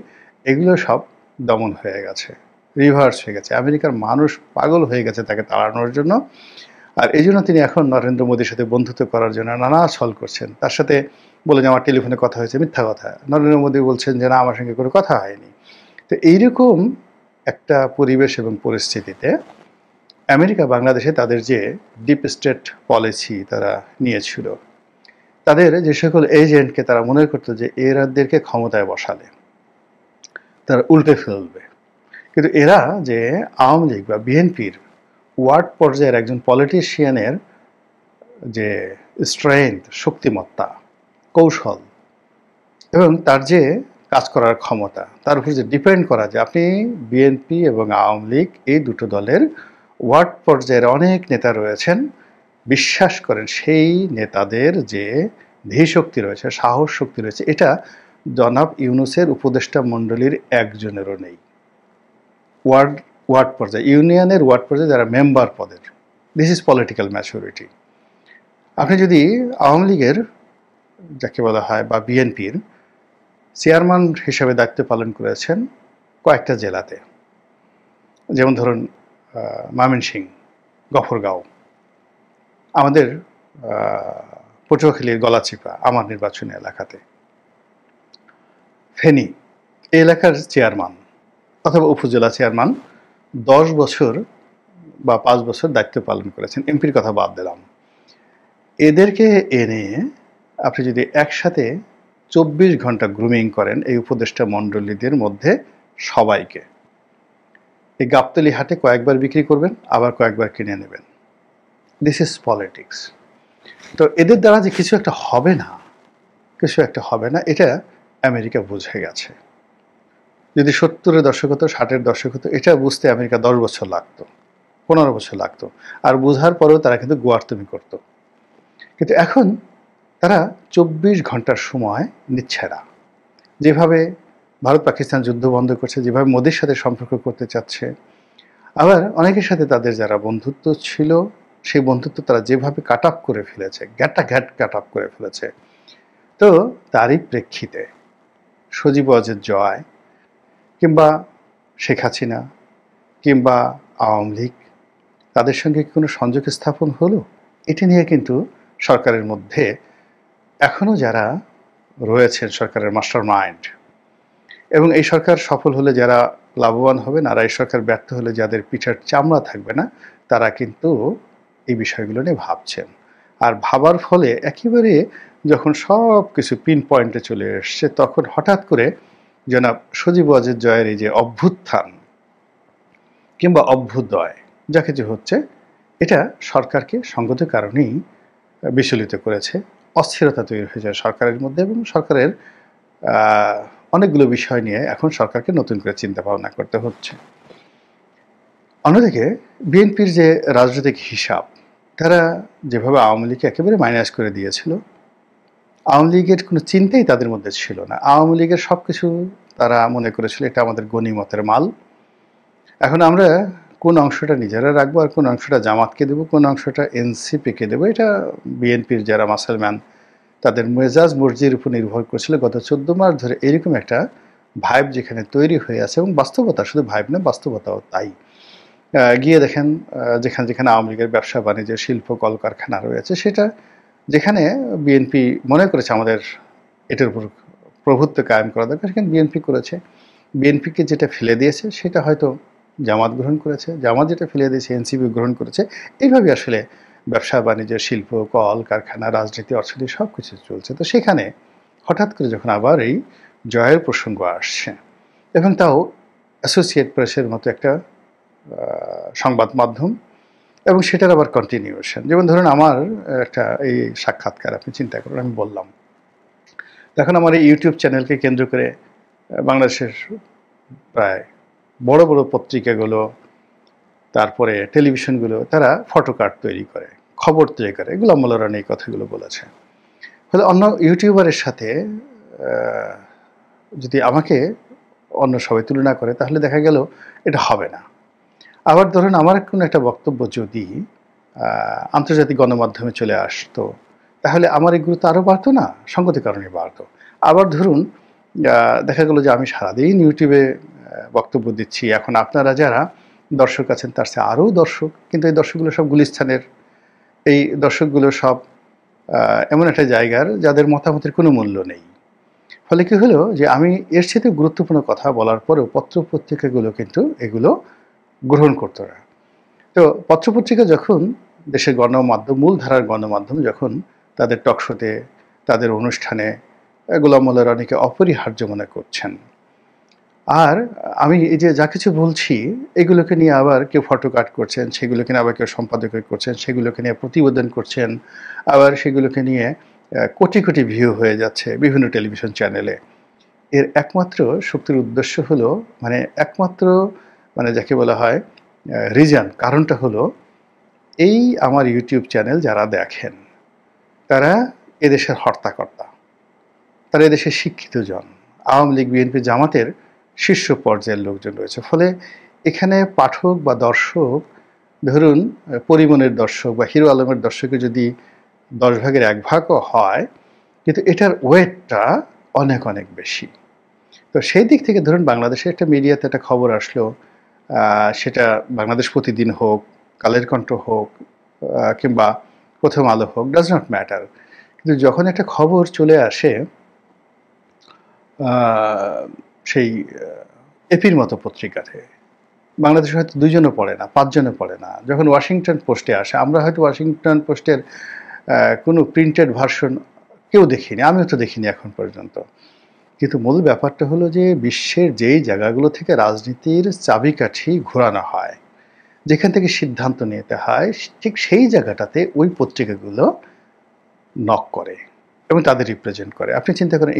এগুলো সব দমন হয়ে গেছে, রিভার্স হয়ে গেছে। আমেরিকার মানুষ পাগল হয়ে গেছে তাকে তাড়ানোর জন্য। আর এই জন্য তিনি এখন নরেন্দ্র মোদীর সাথে বন্ধুত্ব করার জন্য নানা ছল করছেন। তার সাথে বলে যে আমার টেলিফোনে কথা হয়েছে, মিথ্যা কথা। নরেন্দ্র মোদী বলছেন যে না, আমার সঙ্গে কোনো কথা হয়নি। তো এইরকম একটা পরিবেশ এবং পরিস্থিতিতে আমেরিকা বাংলাদেশে তাদের যে ডিপ স্টেট পলিসি তারা নিয়েছিল, তাদের যে সকল এজেন্টকে তারা মনে করতো যে এরাদেরকে ক্ষমতায় বসালে তারা উল্টে ফেলবে, কিন্তু এরা যে আওয়ামী লীগ বা বিএনপির ওয়ার্ড পর্যায়ের একজন পলিটিশিয়ানের যে স্ট্রেংথ, শক্তিমত্তা, কৌশল এবং তার যে কাজ করার ক্ষমতা, তার উপর যে ডিপেন্ড করা যে আপনি বিএনপি এবং আওয়ামী লীগ এই দুটো দলের ওয়ার্ড পর্যায়ের অনেক নেতা রয়েছেন, বিশ্বাস করেন সেই নেতাদের যে ধীশক্তি রয়েছে, সাহস শক্তি রয়েছে, এটা জনাব ইউনূসের উপদেষ্টা মণ্ডলীর একজনেরও নেই। ওয়ার্ড পর্যায়ে, ইউনিয়নের ওয়ার্ড পর্যায়ে যারা মেম্বার পদের, দিস ইজ পলিটিক্যাল ম্যাচুরিটি। আপনি যদি আওয়ামী লীগের যাকে বলা হয় বা বিএনপির চেয়ারম্যান হিসেবে দায়িত্ব পালন করেছেন কয়েকটা জেলাতে, যেমন ধরুন ময়মনসিংহ, গফরগাঁও, আমাদের পটুয়াখালীর গলাচিপা আমার নির্বাচনী এলাকাতে, ফেনী এই এলাকার চেয়ারম্যান অথবা উপজেলা চেয়ারম্যান 10 বছর বা 5 বছর দায়িত্ব পালন করেছেন, এমপির কথা বাদ দিলাম। এদেরকে এনে আপনি যদি একসাথে 24 ঘন্টা গ্রুমিং করেন এই উপদেষ্টা মণ্ডলীদের মধ্যে সবাইকে, এই গাবতলী হাটে কয়েকবার বিক্রি করবেন, আবার কয়েকবার কিনে নেবেন। This is politics. তো এদের দ্বারা যে কিছু একটা হবে না, এটা আমেরিকা বুঝে গেছে। যদি 70-এর দশক হতো, 60-এর দশক হতো, এটা বুঝতে আমেরিকা 10 বছর লাগতো, 15 বছর লাগতো। আর বুঝার পরেও তারা কিন্তু গোয়ার্তুমি করতো। কিন্তু এখন তারা 24 ঘন্টার সময় নিচ্ছে না। যেভাবে ভারত পাকিস্তান যুদ্ধ বন্ধ করছে, যেভাবে মোদির সাথে সম্পর্ক করতে চাচ্ছে, আবার অনেকের সাথে তাদের যারা বন্ধুত্ব ছিল সেই বন্ধুত্ব তারা যেভাবে কাট আপ করে ফেলেছে, কাট আপ করে ফেলেছে। তো তারই প্রেক্ষিতে সজীব ওয়াজেদ জয় কিংবা শেখ হাসিনা কিংবা আওয়ামী লীগ, তাদের সঙ্গে কোনো সংযোগ স্থাপন হলো, এটি নিয়ে কিন্তু সরকারের মধ্যে এখনও যারা রয়েছেন সরকারের মাস্টার মাইন্ড, এবং এই সরকার সফল হলে যারা লাভবান হবেন আর এই সরকার ব্যর্থ হলে যাদের পিঠের চামড়া থাকবে না, তারা কিন্তু এই বিষয়গুলো নিয়ে ভাবছেন। আর ভাবার ফলে একেবারে যখন সব কিছু পিন পয়েন্টে চলে এসছে, তখন হঠাৎ করে জনাব সজীব ওয়াজেদ জয়ের এই যে অভ্যুত্থান কিংবা অভ্যুদয় যা কিছু হচ্ছে, এটা সরকারকে সঙ্গত কারণেই বিচলিত করেছে। অস্থিরতা তৈরি হয়ে যায় সরকারের মধ্যে, এবং সরকারের অনেকগুলো বিষয় নিয়ে এখন সরকারকে নতুন করে চিন্তা ভাবনা করতে হচ্ছে। অন্যদিকে বিএনপির যে রাজনৈতিক হিসাব, তারা যেভাবে আওয়ামী লীগকে একেবারে মাইনাস করে দিয়েছিল, আওয়ামী লীগের কোনো চিন্তাই তাদের মধ্যে ছিল না। আওয়ামী লীগের সব কিছু তারা মনে করেছিল এটা আমাদের গনিমতের মাল। এখন আমরা কোন অংশটা নিজেরা রাখবো আর কোন অংশটা জামাতকে দেবো, কোন অংশটা এনসিপিকে দেবো, এটা বিএনপির যারা মাসলম্যান তাদের মেজাজ মর্জির উপর নির্ভর করছিল গত 14 মাস ধরে। এরকম একটা ভাইব যেখানে তৈরি হয়ে আছে, এবং বাস্তবতা, শুধু ভাইব না, বাস্তবতাও তাই। গিয়ে দেখেন যেখানে যেখানে আওয়ামী লীগের ব্যবসা বাণিজ্য, শিল্প, কলকারখানা রয়েছে, সেটা যেখানে বিএনপি মনে করেছে আমাদের এটার উপর প্রভুত্ব কায়েম করা দরকার, সেখানে বিএনপি করেছে। বিএনপিকে যেটা ফেলে দিয়েছে সেটা হয়তো জামাত গ্রহণ করেছে, জামাত যেটা ফেলে দিয়েছে এনসিপি গ্রহণ করেছে। এইভাবে আসলে ব্যবসা বাণিজ্য, শিল্প, কল কারখানা, রাজনীতি, অর্থনীতি সব কিছু চলছে। তো সেখানে হঠাৎ করে যখন আবার এই জয়ের প্রসঙ্গ আসছে, এবং তাও অ্যাসোসিয়েট প্রেসের মতো একটা সংবাদ মাধ্যম, এবং সেটার আবার কন্টিনিউশন। যেমন ধরুন আমার একটা এই সাক্ষাৎকার আপনি চিন্তা করুন, আমি বললাম এখন আমার এই ইউটিউব চ্যানেলকে কেন্দ্র করে বাংলাদেশের প্রায় বড় বড় পত্রিকাগুলো, তারপরে টেলিভিশনগুলো, তারা ফটোকার্ড তৈরি করে, খবর তৈরি করে। গোলাম মোল্লা রানী এই কথাগুলো বলেছে। ফলে অন্য ইউটিউবারের সাথে যদি আমাকে অন্য সবাই তুলনা করে, তাহলে দেখা গেল এটা হবে না। আবার ধরুন আমার কোনো একটা বক্তব্য যদি আন্তর্জাতিক গণমাধ্যমে চলে আসতো, তাহলে আমার এই গুরুত্ব আরও বাড়তো না, সঙ্গতির কারণে বাড়তো। আবার ধরুন দেখা গেল যে আমি সারাদিন ইউটিউবে বক্তব্য দিচ্ছি, এখন আপনারা যারা দর্শক আছেন তার চেয়ে আরও দর্শক, কিন্তু এই দর্শকগুলো সব গুলিস্তানের, এই দর্শকগুলো সব এমন একটা জায়গার যাদের মতামতের কোনো মূল্য নেই। ফলে কী হলো যে আমি এর সাথে গুরুত্বপূর্ণ কথা বলার পরেও পত্রপত্রিকাগুলো কিন্তু এগুলো গ্রহণ করতো না। তো পত্রপত্রিকা যখন দেশের গণমাধ্যম, মূলধারার গণমাধ্যম যখন তাদের টকশোতে, তাদের অনুষ্ঠানে গোলাম মোল্লা রানীকে অপরিহার্য মনে করছেন, আর আমি এই যে যা কিছু বলছি এগুলোকে নিয়ে আবার কেউ ফটোকাট করছেন, সেগুলোকে নিয়ে আবার কেউ সম্পাদক করছেন, সেগুলোকে নিয়ে প্রতিবেদন করছেন, আবার সেগুলোকে নিয়ে কোটি কোটি ভিউ হয়ে যাচ্ছে বিভিন্ন টেলিভিশন চ্যানেলে। এর একমাত্র শক্তির উদ্দেশ্য হলো, মানে যাকে বলা হয় রিজন, কারণটা হলো এই আমার ইউটিউব চ্যানেল যারা দেখেন তারা এদেশের হর্তাকর্তা, তারা এদেশের শিক্ষিত জন, আওয়ামী লীগ, বিএনপি, জামাতের শীর্ষ পর্যায়ের লোকজন রয়েছে। ফলে এখানে পাঠক বা দর্শক, ধরুন পরিমণের দর্শক বা হিরো আলমের দর্শকের যদি 10 ভাগের 1 ভাগও হয়, কিন্তু এটার ওয়েটটা অনেক অনেক বেশি। তো সেই দিক থেকে ধরুন বাংলাদেশে একটা মিডিয়াতে একটা খবর আসলো, সেটা বাংলাদেশ প্রতিদিন হোক, কালের কণ্ঠ হোক, কিংবা প্রথম আলো হোক, ডাজ নট ম্যাটার, কিন্তু যখন একটা খবর চলে আসে সেই এপির মতো পত্রিকাতে, বাংলাদেশে হয়তো 2 জনও পড়ে না, 5 জনও পড়ে না, যখন ওয়াশিংটন পোস্টে আসে, আমরা হয়তো ওয়াশিংটন পোস্টের কোনো প্রিন্টেড ভার্সন কেউ দেখিনি, আমিও তো দেখিনি এখন পর্যন্ত। কিন্তু মূল ব্যাপারটা হলো যে বিশ্বের যেই জায়গাগুলো থেকে রাজনীতির চাবিকাঠি ঘোরানো হয়, যেখান থেকে সিদ্ধান্ত নিতে হয়, ঠিক সেই জায়গাটাতে ওই পত্রিকাগুলো নক করে এবং তাদের রিপ্রেজেন্ট করে। আপনি চিন্তা করেন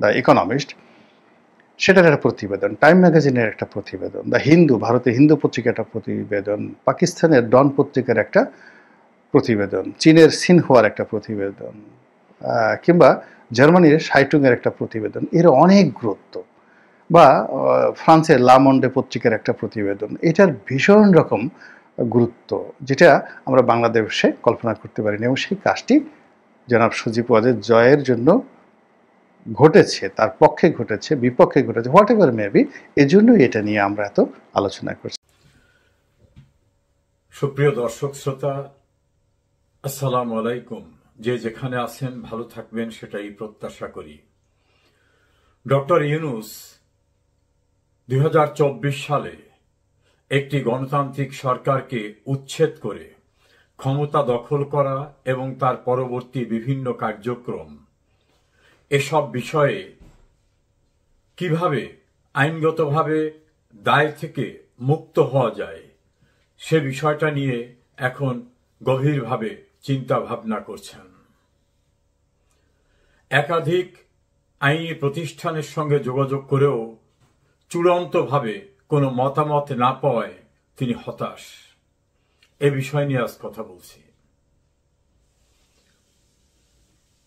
দ্য ইকোনমিস্ট, সেটার একটা প্রতিবেদন, টাইম ম্যাগাজিনের একটা প্রতিবেদন, দ্য হিন্দু, ভারতের হিন্দু পত্রিকার একটা প্রতিবেদন, পাকিস্তানের ডন পত্রিকার একটা প্রতিবেদন, চীনের সিনহুয়ার একটা প্রতিবেদন, কিংবা জার্মানির শাইটুংয়ের একটা প্রতিবেদন, এর অনেক গুরুত্ব, বা ফ্রান্সের লা মন্ডে পত্রিকার একটা প্রতিবেদন, এটার ভীষণ রকম গুরুত্ব, যেটা আমরা বাংলাদেশে কল্পনা করতে পারিনি। এবং সেই কাজটি জনাব সজীব ওয়াজেদ জয়ের জন্য ঘটেছে, তার পক্ষে ঘটেছে, বিপক্ষে ঘটেছে, হোয়াট এভার মেবি, এজন্যই এটা নিয়ে আমরা এত আলোচনা করছি। সুপ্রিয় দর্শক শ্রোতা, আসসালামু আলাইকুম। যে যেখানে আছেন ভালো থাকবেন সেটাই প্রত্যাশা করি। ডক্টর ইউনূস 2024 সালে একটি গণতান্ত্রিক সরকারকে উচ্ছেদ করে ক্ষমতা দখল করা এবং তার পরবর্তী বিভিন্ন কার্যক্রম, এসব বিষয়ে কিভাবে আইনগতভাবে দায় থেকে মুক্ত হওয়া যায় সে বিষয়টা নিয়ে এখন গভীরভাবে চিন্তা ভাবনা করছেন। একাধিক আইনি প্রতিষ্ঠানের সঙ্গে যোগাযোগ করেও চূড়ান্তভাবে কোনো মতামত না পাওয়ায় তিনি হতাশ। এ বিষয় নিয়ে আজ কথা বলছি।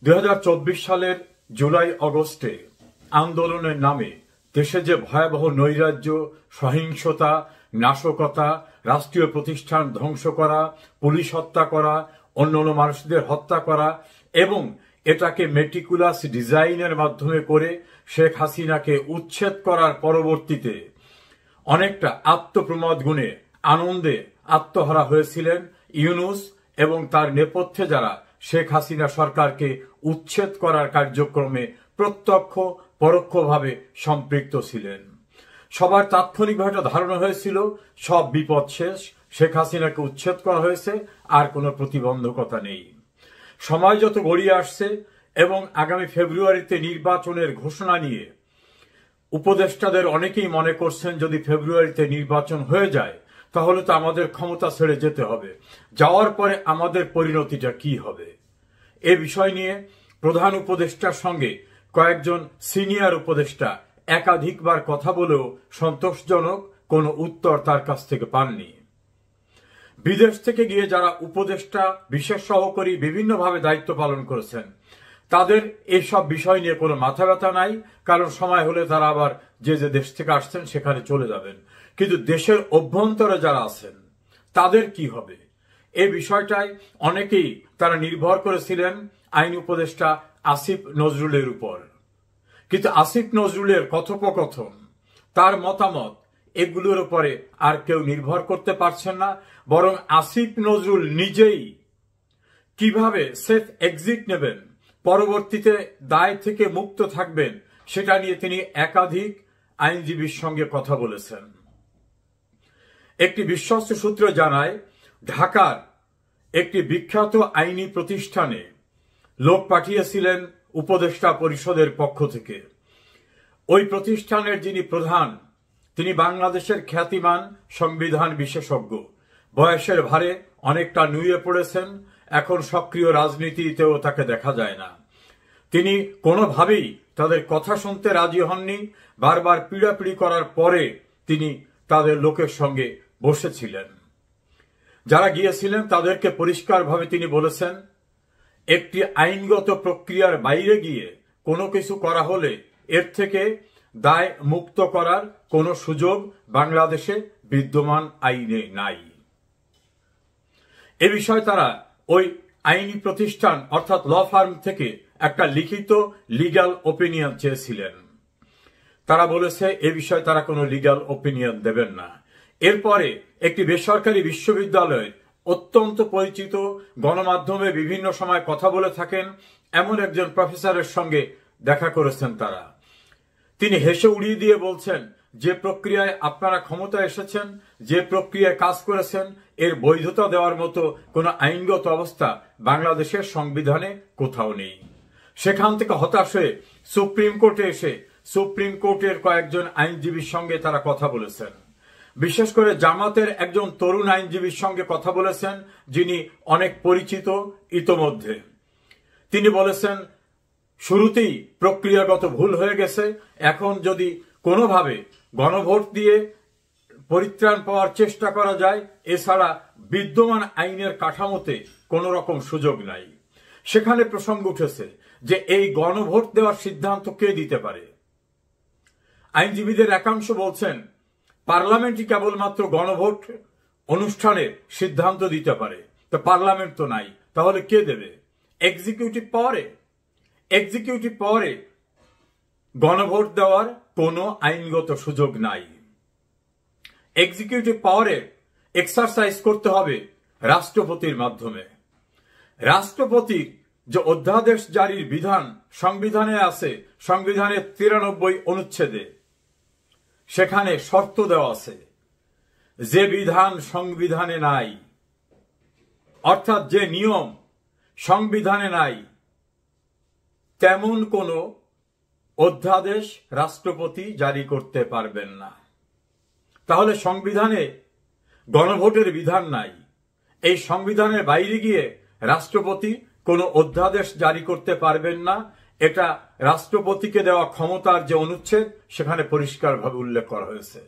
2024 সালের জুলাই আগস্টে আন্দোলনের নামে দেশে যে ভয়াবহ নৈরাজ্য, সহিংসতা, নাশকতা, রাষ্ট্রীয় প্রতিষ্ঠান ধ্বংস করা, পুলিশ হত্যা করা, অন্যান্য মানুষদের হত্যা করা এবং এটাকে মেটিকুলাস ডিজাইনের মাধ্যমে করে শেখ হাসিনাকে উচ্ছেদ করার পরবর্তীতে অনেকটা আত্মপ্রমাদ গুণে আনন্দে আত্মহারা হয়েছিলেন ইউনূস এবং তার নেপথ্যে যারা শেখ হাসিনা সরকারকে উচ্ছেদ করার কার্যক্রমে প্রত্যক্ষ পরোক্ষভাবে সম্পৃক্ত ছিলেন। সবার তাৎক্ষণিকভাবে ধারণা হয়েছিল সব বিপদ শেষ, শেখ হাসিনাকে উচ্ছেদ করা হয়েছে, আর কোনো প্রতিবন্ধকতা নেই। সময় যত গড়িয়ে আসছে এবং আগামী ফেব্রুয়ারিতে নির্বাচনের ঘোষণা নিয়ে উপদেষ্টাদের অনেকেই মনে করছেন যদি ফেব্রুয়ারিতে নির্বাচন হয়ে যায় তাহলে তো আমাদের ক্ষমতা ছেড়ে যেতে হবে, যাওয়ার পরে আমাদের পরিণতিটা কি হবে, এ বিষয় নিয়ে প্রধান উপদেষ্টার সঙ্গে কয়েকজন সিনিয়র উপদেষ্টা একাধিকবার কথা বলেও সন্তোষজনক কোনো উত্তর তার কাছ থেকে পাননি। বিদেশ থেকে গিয়ে যারা উপদেষ্টা, বিশেষ সহকারী বিভিন্নভাবে দায়িত্ব পালন করেছেন, তাদের এইসব বিষয় নিয়ে কোনো মাথা ব্যথা নাই, কারণ সময় হলে তারা আবার যে যে দেশ থেকে আসছেন সেখানে চলে যাবেন। কিন্তু দেশের অভ্যন্তরে যারা আছেন তাদের কি হবে, এই বিষয়টাই অনেকেই তারা নির্ভর করেছিলেন আইন উপদেষ্টা আসিফ নজরুলের উপর। কিন্তু আসিফ নজরুলের কথোপকথন, তার মতামত, এগুলোর উপরে আর কেউ নির্ভর করতে পারছেন না। বরং আসিফ নজরুল নিজেই কিভাবে সেফ এক্সিট নেবেন, পরবর্তীতে দায় থেকে মুক্ত থাকবেন, সেটা নিয়ে তিনি একাধিক আইনজীবীর সঙ্গে কথা বলেছেন। একটি বিশ্বস্ত সূত্র জানায়, ঢাকার একটি বিখ্যাত আইনি প্রতিষ্ঠানে লোক পাঠিয়েছিলেন উপদেষ্টা পরিষদের পক্ষ থেকে। ওই প্রতিষ্ঠানের যিনি প্রধান, তিনি বাংলাদেশের খ্যাতিমান সংবিধান বিশেষজ্ঞ, বয়সের ভারে অনেকটা নুয়ে পড়েছেন, এখন সক্রিয় রাজনীতিতেও তাকে দেখা যায় না। তিনি কোনোভাবেই তাদের কথা শুনতে রাজি হননি। বারবার পিড়াপিড়ি করার পরে তিনি তাদের লোকের সঙ্গে বসেছিলেন। যারা গিয়েছিলেন তাদেরকে পরিষ্কারভাবে তিনি বলেছেন, একটি আইনগত প্রক্রিয়ার বাইরে গিয়ে কোনো কিছু করা হলে এর থেকে দায় মুক্ত করার কোনো সুযোগ বাংলাদেশে বিদ্যমান আইনে নাই। এ বিষয়ে তারা ওই আইনি প্রতিষ্ঠান অর্থাৎ ল ফার্ম থেকে একটা লিখিত লিগ্যাল ওপিনিয়ন চেয়েছিলেন। তারা বলেছে এ বিষয়ে তারা কোনো লিগ্যাল ওপিনিয়ন দেবেন না। এরপরে একটি বেসরকারি বিশ্ববিদ্যালয়ের অত্যন্ত পরিচিত, গণমাধ্যমে বিভিন্ন সময় কথা বলে থাকেন এমন একজন প্রফেসরের সঙ্গে দেখা করেছেন তারা। তিনি হেসে উড়িয়ে দিয়ে বলছেন, যে প্রক্রিয়ায় আপনারা ক্ষমতায় এসেছেন, যে প্রক্রিয়ায় কাজ করেছেন, এর বৈধতা দেওয়ার মতো কোনো আইনগত অবস্থা বাংলাদেশের সংবিধানে কোথাও নেই। সেখান থেকে হতাশ হয়ে সুপ্রিম কোর্টে এসে সুপ্রিম কোর্টের কয়েকজন আইনজীবীর সঙ্গে তারা কথা বলেছেন। বিশেষ করে জামাতের একজন তরুণ আইনজীবীর সঙ্গে কথা বলেছেন, যিনি অনেক পরিচিত ইতোমধ্যে। তিনি বলেছেন, শুরুতেই প্রক্রিয়াগত ভুল হয়ে গেছে, এখন যদি কোনোভাবে গণভোট দিয়ে পরিত্রাণ পাওয়ার চেষ্টা করা যায়, এছাড়া বিদ্যমান আইনের কাঠামোতে কোনো রকম সুযোগ নাই। সেখানে প্রসঙ্গ উঠেছে যে এই গণভোট দেওয়ার সিদ্ধান্ত কে দিতে পারে। আইনজীবীদের একাংশ বলছেন, পার্লামেন্টই কেবলমাত্র গণভোট অনুষ্ঠানের সিদ্ধান্ত দিতে পারে, তো পার্লামেন্ট তো নাই, তাহলে কে দেবে? এক্সিকিউটিভ পাওয়ারে গণভোট দেওয়ার কোনো আইনগত সুযোগ নাই। এক্সিকিউটিভ পাওয়ারে এক্সারসাইজ করতে হবে রাষ্ট্রপতির মাধ্যমে। রাষ্ট্রপতির যে অধ্যাদেশ জারির বিধান সংবিধানে আছে, সংবিধানের 93 অনুচ্ছেদে সেখানে শর্ত দেওয়া আছে, যে বিধান সংবিধানে নাই, অর্থাৎ যে নিয়ম সংবিধানে নাই, তেমন কোন অধ্যাদেশ রাষ্ট্রপতি জারি করতে পারবেন না। তাহলে সংবিধানে গণভোটের বিধান নাই, এই সংবিধানের বাইরে গিয়ে রাষ্ট্রপতি কোনো অধ্যাদেশ জারি করতে পারবেন না, এটা রাষ্ট্রপতিকে দেওয়া ক্ষমতার যে অনুচ্ছেদ সেখানে পরিষ্কারভাবে উল্লেখ করা হয়েছে।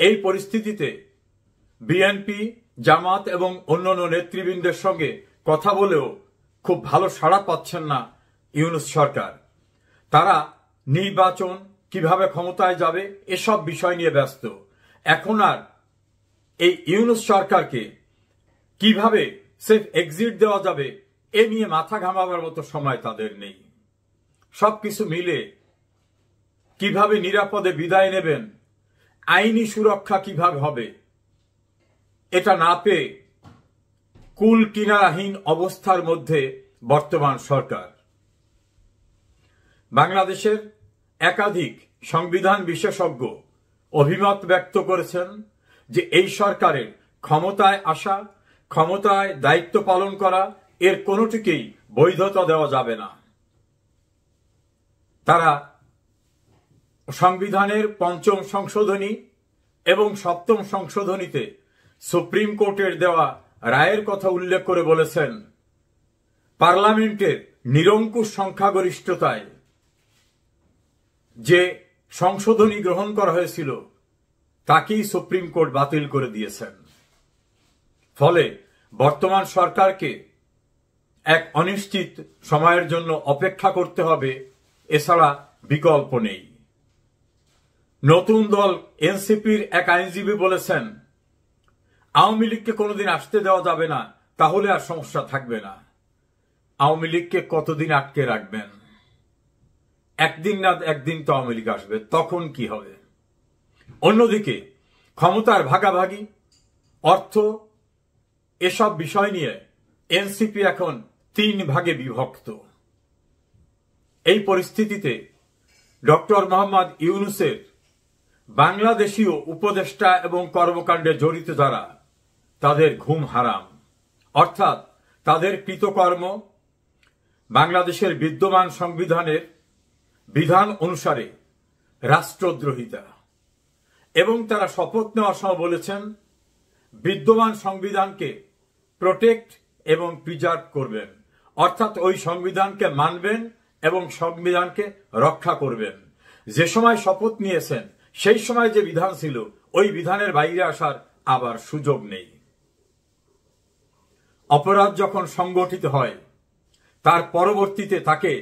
এই পরিস্থিতিতে বিএনপি, জামাত এবং অন্যান্য নেতৃবৃন্দের সঙ্গে কথা বলেও খুব ভালো সাড়া পাচ্ছেন না ইউনূস সরকার। তারা নির্বাচন কিভাবে ক্ষমতায় যাবে এসব বিষয় নিয়ে ব্যস্ত। এখন আর এই ইউনূস সরকারকে কিভাবে সেফ এক্সিট দেওয়া যাবে এ নিয়ে মাথা ঘামাবার মতো সময় তাদের নেই। সবকিছু মিলে কিভাবে নিরাপদে বিদায় নেবেন, আইনি সুরক্ষা কিভাবে হবে, এটা না পেয়ে কুল কিনারাহীন অবস্থার মধ্যে বর্তমান সরকার। বাংলাদেশের একাধিক সংবিধান বিশেষজ্ঞ অভিমত ব্যক্ত করেছেন যে এই সরকারের ক্ষমতায় আসা, ক্ষমতায় দায়িত্ব পালন করা, এর কোনোটিকেই বৈধতা দেওয়া যাবে না। তারা সংবিধানের ৫ম সংশোধনী এবং ৭ম সংশোধনীতে সুপ্রিম কোর্টের দেওয়া রায়ের কথা উল্লেখ করে বলেছেন, পার্লামেন্টের নিরঙ্কুশ সংখ্যাগরিষ্ঠতায় যে সংশোধনী গ্রহণ করা হয়েছিল তাকেই সুপ্রিম কোর্ট বাতিল করে দিয়েছেন। ফলে বর্তমান সরকারকে এক অনিশ্চিত সময়ের জন্য অপেক্ষা করতে হবে, এছাড়া বিকল্প নেই। নতুন দল এনসিপির এক আইনজীবী বলেছেন, আওয়ামী লীগকে কোনোদিন আসতে দেওয়া যাবে না, তাহলে আর সমস্যা থাকবে না। আওয়ামী লীগকে কতদিন আটকে রাখবেন? একদিন না একদিন তো আওয়ামী লীগ আসবে, তখন কি হবে? অন্যদিকে ক্ষমতার ভাগাভাগি, অর্থ, এসব বিষয় নিয়ে এনসিপি এখন 3 ভাগে বিভক্ত। এই পরিস্থিতিতে ডক্টর মোহাম্মদ ইউনূসের বাংলাদেশীয় উপদেষ্টা এবং কর্মকাণ্ডে জড়িত যারা, তাদের ঘুম হারাম, অর্থাৎ তাদের কৃতকর্ম বাংলাদেশের বিদ্যমান সংবিধানের বিধান অনুসারে রাষ্ট্রদ্রোহিতা। এবং তারা শপথ নেওয়ার সময় বলেছেন, বিদ্যমান সংবিধানকে প্রোটেক্ট এবং প্রিজার্ভ করবেন, অর্থাৎ ওই সংবিধানকে মানবেন এবং সংবিধানকে রক্ষা করবেন। যে সময় শপথ নিয়েছেন সেই সময় যে বিধান ছিল ওই বিধানের বাইরে আসার আবার সুযোগ নেই। অপরাধ যখন সংগঠিত হয় তার পরবর্তীতে তাকে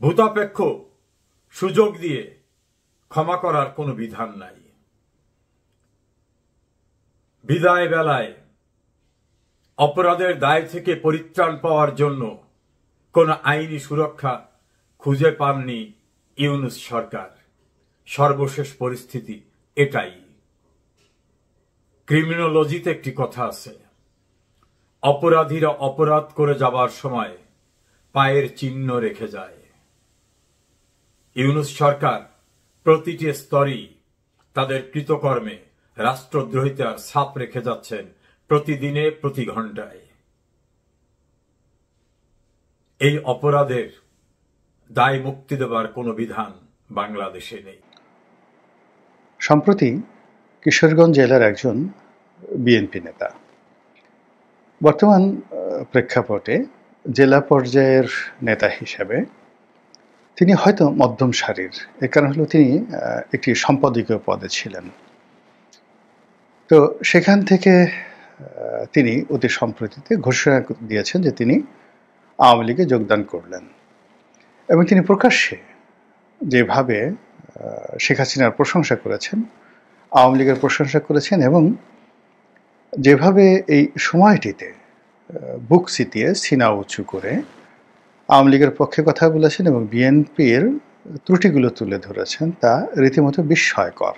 ভূতাপেক্ষ সুযোগ দিয়ে ক্ষমা করার কোনো বিধান নাই। বিদায় বেলায় অপরাধের দায় থেকে পরিত্রাণ পাওয়ার জন্য কোন আইনি সুরক্ষা খুঁজে পাননি ইউনূস সরকার। সর্বশেষ পরিস্থিতি এটাই। ক্রিমিনোলজিতে একটি কথা আছে, অপরাধীরা অপরাধ করে যাবার সময় পায়ের চিহ্ন রেখে যায়। ইউনূস সরকার প্রতিটি স্তরেই তাদের কৃতকর্মে রাষ্ট্রদ্রোহিতার ছাপ রেখে যাচ্ছেন প্রতিদিনে, প্রতি ঘন্টায়। এই অপরাধের দায় মুক্তি দেবার কোনো বিধান বাংলাদেশে নেই। সম্প্রতি কিশোরগঞ্জ জেলার একজন বিএনপি নেতা, বর্তমান প্রেক্ষাপটে জেলা পর্যায়ের নেতা হিসেবে তিনি হয়তো মধ্যম সারির, এর কারণ হলো তিনি একটি সম্পাদকীয় পদে ছিলেন। তো সেখান থেকে তিনি অতি সম্প্রতিতে ঘোষণা দিয়েছেন যে তিনি আওয়ামী লীগে যোগদান করলেন, এবং তিনি প্রকাশ্যে যেভাবে শেখ হাসিনার প্রশংসা করেছেন, আওয়ামী লীগের প্রশংসা করেছেন, এবং যেভাবে এই সময়টিতে বুক চিতিয়ে সিনা উঁচু করে আওয়ামী লীগের পক্ষে কথা বলেছেন এবং বিএনপির ত্রুটিগুলো তুলে ধরেছেন, তা রীতিমতো বিস্ময়কর।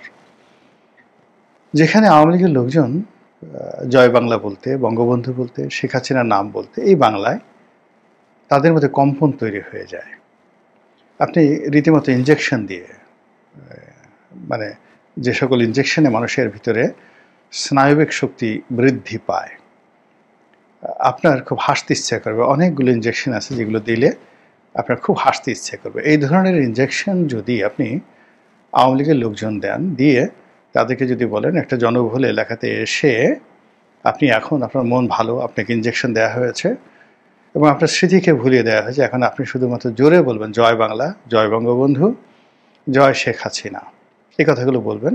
যেখানে আওয়ামী লীগের লোকজন জয় বাংলা বলতে, বঙ্গবন্ধু বলতে, শেখ হাসিনার নাম বলতে এই বাংলায় তাদের মধ্যে কম্পন তৈরি হয়ে যায়। আপনি রীতিমতো ইনজেকশন দিয়ে, মানে যে সকল ইনজেকশনে মানুষের ভিতরে স্নায়বিক শক্তি বৃদ্ধি পায়, আপনার খুব হাসতে ইচ্ছা করবে। অনেকগুলো ইনজেকশন আছে যেগুলো দিলে আপনার খুব হাসতে ইচ্ছা করবে। এই ধরনের ইনজেকশন যদি আপনি আওয়ামী লীগের লোকজন দেন, দিয়ে তাদেরকে যদি বলেন একটা জনবহুল এলাকাতে এসে আপনি এখন আপনার মন ভালো, আপনাকে ইনজেকশন দেওয়া হয়েছে এবং আপনার স্মৃতিকে ভুলিয়ে দেওয়া হয়েছে, এখন আপনি শুধুমাত্র জোরে বলবেন জয় বাংলা, জয় বঙ্গবন্ধু, জয় শেখ হাসিনা, এই কথাগুলো বলবেন,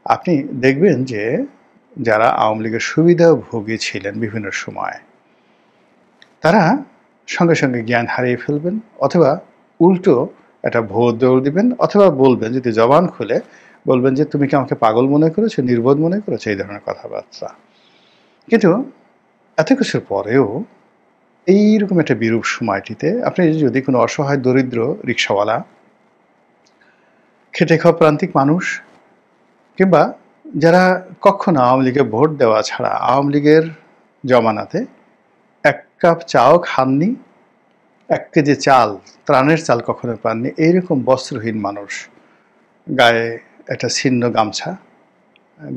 আপনি দেখবেন যে যারা আওয়ামী লীগের সুবিধাভোগী ছিলেন বিভিন্ন সময়, তারা সঙ্গে সঙ্গে জ্ঞান হারিয়ে ফেলবেন, অথবা উল্টো একটা ভোট দৌড় দিবেন, অথবা বলবেন, যদি জবান খুলে বলবেন যে তুমি কি আমাকে পাগল মনে করেছো, নির্বোধ মনে করেছো, এই ধরনের কথাবার্তা। কিন্তু এত কিছুর পরেও এইরকম একটা বিরূপ সময়টিতে আপনি যদি কোনো অসহায় দরিদ্র রিক্সাওয়ালা, খেটে খাওয়া প্রান্তিক মানুষ, কিংবা যারা কখনো আওয়ামী লীগে ভোট দেওয়া ছাড়া আওয়ামী লীগের জমানাতে এক কাপ চাও খাননি, 1 কেজি চাল, ত্রাণের চাল কখনো পাননি, এইরকম বস্ত্রহীন মানুষ, গায়ে একটা ছিন্ন গামছা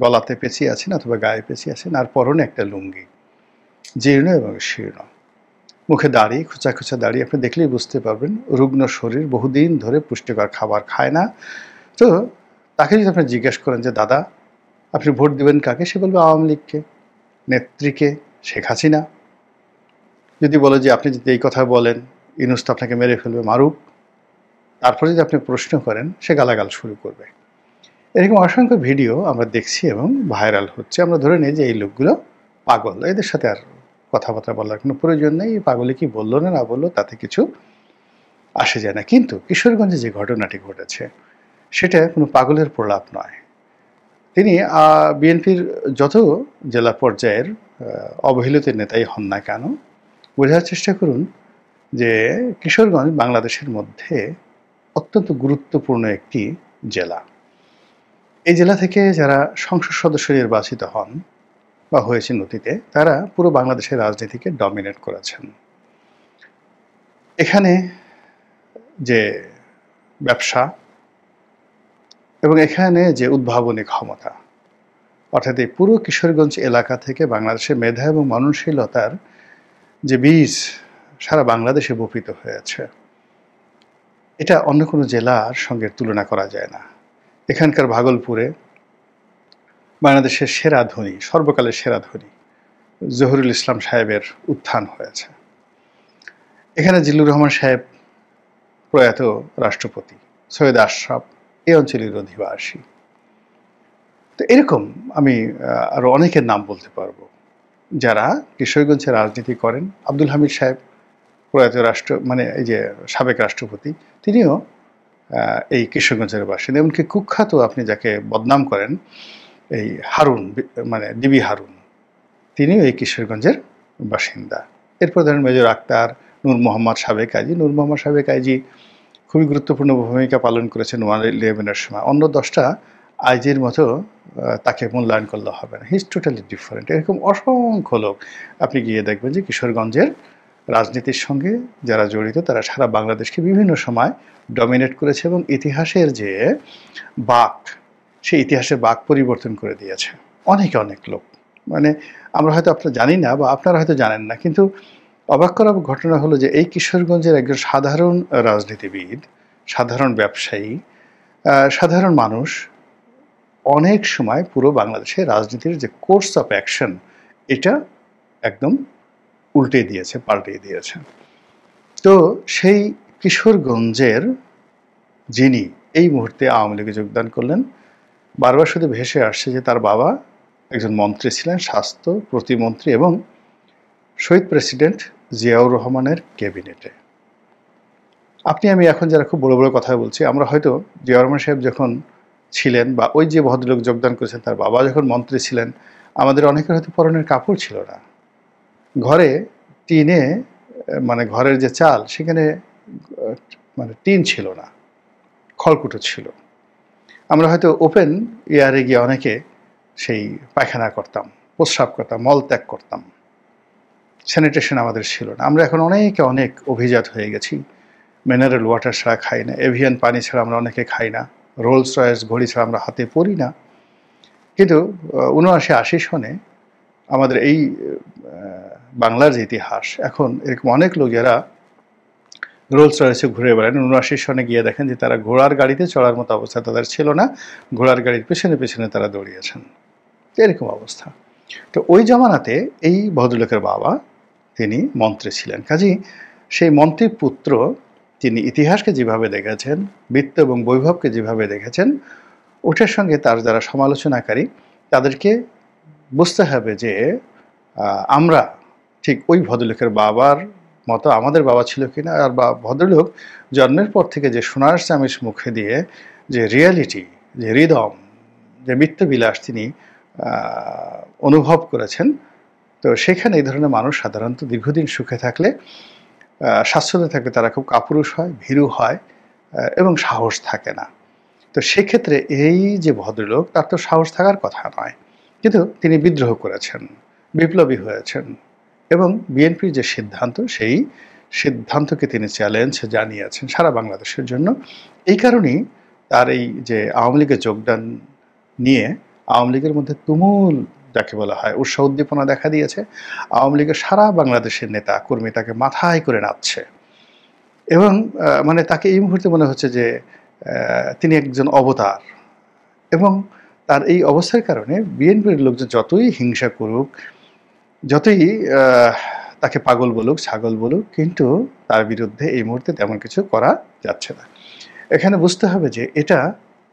গলাতে পেঁচিয়ে আছেন অথবা গায়ে পেঁচিয়ে আছেন, আর পরনে একটা লুঙ্গি, জীর্ণ এবং শীর্ণ, মুখে দাড়ি, খোঁচা খোঁচা দাড়ি, আপনি দেখলেই বুঝতে পারবেন রুগ্ন শরীর, বহুদিন ধরে পুষ্টিকর খাবার খায় না। তো তাকে যদি আপনি জিজ্ঞেস করেন যে দাদা আপনি ভোট দেবেন কাকে, সে বলবে আওয়ামী লীগকে, নেত্রীকে, শেখ হাসিনা। যদি বলে যে আপনি যদি এই কথা বলেন ইউনূস তো আপনাকে মেরে ফেলবে, মারুক। তারপরে যদি আপনি প্রশ্ন করেন, সে গালাগাল শুরু করবে। এরকম অসংখ্য ভিডিও আমরা দেখছি এবং ভাইরাল হচ্ছে। আমরা ধরে নিই যে এই লোকগুলো পাগল, এদের সাথে আর কথাবার্তা বলার কোনো প্রয়োজন নেই। পাগলে কি বললো না বললো তাতে কিছু আসে যায় না। কিন্তু কিশোরগঞ্জে যে ঘটনাটি ঘটেছে সেটা কোনো পাগলের প্রলাপ নয়। তিনি বিএনপির যত জেলা পর্যায়ের অবহেলিত নেতাই হন না কেন, বোঝার চেষ্টা করুন যে কিশোরগঞ্জ বাংলাদেশের মধ্যে অত্যন্ত গুরুত্বপূর্ণ একটি জেলা। এই জেলা থেকে যারা সংসদ সদস্য নির্বাচিত হন বা হয়েছেন অতীতে, তারা পুরো বাংলাদেশের রাজনীতিকে ডমিনেট করেছেন। এখানে যে ব্যবসা এবং এখানে যে উদ্ভাবনী ক্ষমতা, অর্থাৎ এই পুরো কিশোরগঞ্জ এলাকা থেকে বাংলাদেশের মেধা এবং মননশীলতার যে বীজ সারা বাংলাদেশে বপিত হয়েছে, এটা অন্য কোনো জেলার সঙ্গে তুলনা করা যায় না। এখানকার ভাগলপুরে বাংলাদেশের সেরা ধনী, সর্বকালের সেরা ধনী জহুরুল ইসলাম সাহেবের উত্থান হয়েছে। এখানে জিল্লুর রহমান সাহেব প্রয়াত রাষ্ট্রপতি, সৈয়দ আশরাফ এই অঞ্চলের অধিবাসী। তো এরকম আমি আরো অনেকের নাম বলতে পারবো যারা কিশোরগঞ্জে রাজনীতি করেন। আব্দুল হামিদ সাহেব প্রয়াত এই যে সাবেক রাষ্ট্রপতি, তিনিও এই কিশোরগঞ্জের বাসিন্দা। এমনকি কুখ্যাত আপনি যাকে বদনাম করেন, এই হারুন ডিবি হারুন, তিনিও এই কিশোরগঞ্জের বাসিন্দা। এরপর ধরেন মেজর আক্তার, নূর মোহাম্মদ সাবেক আইজি। নূর মোহাম্মদ সাবেক আইজি খুবই গুরুত্বপূর্ণ ভূমিকা পালন করেছেন 9/11-এর সময়। অন্য 10টা আইজির মতো তাকে মূল্যায়ন করলে হবে না। He is totally different. এরকম অসংখ্য লোক আপনি গিয়ে দেখবেন যে কিশোরগঞ্জের রাজনীতির সঙ্গে যারা জড়িত, তারা সারা বাংলাদেশকে বিভিন্ন সময় ডমিনেট করেছে এবং ইতিহাসের যে বাঁক, সেই ইতিহাসের বাঁক পরিবর্তন করে দিয়েছে অনেক লোক। আমরা হয়তো আপনারা জানি না বা আপনারা হয়তো জানেন না, কিন্তু অবাক করা ঘটনা হলো যে এই কিশোরগঞ্জের একজন সাধারণ রাজনীতিবিদ, সাধারণ ব্যবসায়ী, সাধারণ মানুষ অনেক সময় পুরো বাংলাদেশের রাজনীতির যে কোর্স অফ অ্যাকশন, এটা একদম উল্টে দিয়েছে, পাল্টে দিয়েছে। তো সেই কিশোরগঞ্জের যিনি এই মুহূর্তে আওয়ামী লীগে যোগদান করলেন, বারবার শুধু ভেসে আসছে যে তার বাবা একজন মন্ত্রী ছিলেন, স্বাস্থ্য প্রতিমন্ত্রী এবং শহীদ প্রেসিডেন্ট জিয়াউর রহমানের ক্যাবিনেটে। আমি এখন যারা খুব বড় বড় কথা বলছি, আমরা হয়তো জিয়াউর রহমান সাহেব যখন ছিলেন বা ওই যে ভদ্রলোক যোগদান করেছেন তার বাবা যখন মন্ত্রী ছিলেন, আমাদের অনেকের হয়তো পরনের কাপড় ছিল না, ঘরে টিনে ঘরের যে চাল সেখানে টিন ছিল না, খড়কুটো ছিল। আমরা হয়তো ওপেন এয়ারে গিয়ে অনেকে সেই পায়খানা করতাম, প্রস্রাব করতাম, মল ত্যাগ করতাম। স্যানিটেশন আমাদের ছিল না। আমরা এখন অনেক অভিজাত হয়ে গেছি। মিনারেল ওয়াটার ছাড়া খাই না, এভিয়ান পানি ছাড়া আমরা অনেকে খাই না, রোলস রয়েস ঘড়ি ছাড়া আমরা হাতে পরি না। কিন্তু 79-80 সনে আমাদের এই বাংলার যে ইতিহাস, এখন এরকম অনেক লোক যারা রোলস রয়েসে ঘুরে বেড়ান, 79 সনে গিয়ে দেখেন যে তারা ঘোড়ার গাড়িতে চড়ার মতো অবস্থা তাদের ছিল না, ঘোড়ার গাড়ির পেছনে তারা দৌড়িয়েছেন। এরকম অবস্থা। তো ওই জামানাতে এই ভদ্রলোকের বাবা তিনি মন্ত্রী ছিলেন। কাজেই সেই মন্ত্রীর পুত্র তিনি ইতিহাসকে যেভাবে দেখেছেন, বিত্ত এবং বৈভবকে যেভাবে দেখেছেন, ওটার সঙ্গে তার যারা সমালোচনাকারী তাদেরকে বুঝতে হবে যে আমরা ঠিক ওই ভদ্রলোকের বাবার মতো আমাদের বাবা ছিল কিনা, আর বা ভদ্রলোক জন্মের পর থেকে যে সোনার চামিচ মুখে দিয়ে যে রিয়ালিটি, যে হৃদম, যে মিথ্যাবিলাস তিনি অনুভব করেছেন, তো সেখানে এই ধরনের মানুষ সাধারণত দীর্ঘদিন সুখে থাকলে, স্বাচ্ছন্দ্যে থাকলে তারা খুব কাপুরুষ হয়, ভীরু হয় এবং সাহস থাকে না। তো সেক্ষেত্রে এই যে ভদ্রলোক, তার তো সাহস থাকার কথা নয়, কিন্তু তিনি বিদ্রোহ করেছেন, বিপ্লবী হয়েছেন এবং বিএনপির যে সিদ্ধান্ত, সেই সিদ্ধান্তকে তিনি চ্যালেঞ্জ জানিয়েছেন সারা বাংলাদেশের জন্য। এই কারণেই তার এই যে আওয়ামী লীগে যোগদান নিয়ে আওয়ামী লীগের মধ্যে তুমুল যাকে বলা হয় উৎসাহ উদ্দীপনা দেখা দিয়েছে। আওয়ামী লীগের সারা বাংলাদেশের নেতা কর্মী তাকে মাথায় করে নাচছে এবং তাকে এই মুহূর্তে মনে হচ্ছে যে তিনি একজন অবতার। এবং তার এই অবস্থার কারণে বিএনপির লোকজন যতই হিংসা করুক, যতই তাকে পাগল বলুক, ছাগল বলুক, কিন্তু তার বিরুদ্ধে এই মুহূর্তে তেমন কিছু করা যাচ্ছে না। এখানে বুঝতে হবে যে এটা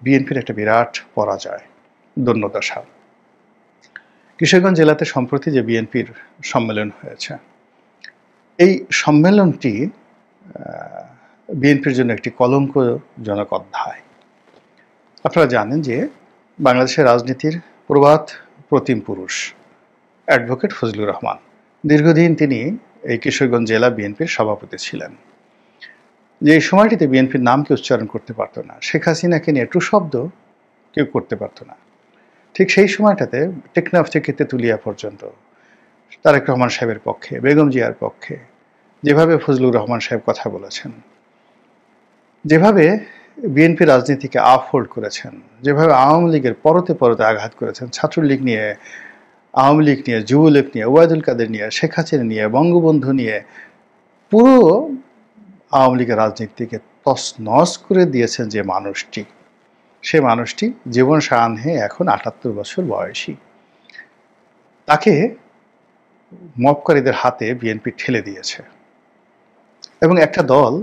বিএনপির একটা বিরাট পরাজয়, দৈন্যদশা। কিশোরগঞ্জ জেলাতে সম্প্রতি যে বিএনপির সম্মেলন হয়েছে, এই সম্মেলনটি বিএনপির জন্য একটি কলঙ্কজনক অধ্যায়। আপনারা জানেন যে বাংলাদেশের রাজনীতির প্রবাদ প্রতিম পুরুষ অ্যাডভোকেট ফজলুর রহমান, দীর্ঘদিন তিনি এই কিশোরগঞ্জ জেলা বিএনপির সভাপতি ছিলেন। যে এই সময়টিতে বিএনপির নাম কেউ উচ্চারণ করতে পারত না, শেখ হাসিনাকে নিয়ে টু শব্দ কেউ করতে পারত না। ঠিক সেই সময়টাতে টেকনাফ থেকে তেঁতুলিয়া পর্যন্ত তারেক রহমান সাহেবের পক্ষে, বেগম জিয়ার পক্ষে যেভাবে ফজলুর রহমান সাহেব কথা বলেছেন, যেভাবে বিএনপি রাজনীতিকে আপহোল্ড করেছেন, যেভাবে আওয়ামী লীগের পরতে পরতে আঘাত করেছেন, ছাত্রলীগ নিয়ে, আওয়ামী লীগ নিয়ে, যুবলীগ নিয়ে, ওবায়দুল কাদের নিয়ে, শেখ হাসিনা নিয়ে, বঙ্গবন্ধু নিয়ে পুরো আওয়ামী লীগের রাজনীতিকে তছনছ করে দিয়েছেন যে মানুষটি, সে মানুষটি জীবন সায়াহ্নে এখন ৭৮ বছর বয়সী। তাকে মবকারীদের হাতে বিএনপি ঠেলে দিয়েছে। এবং একটা দল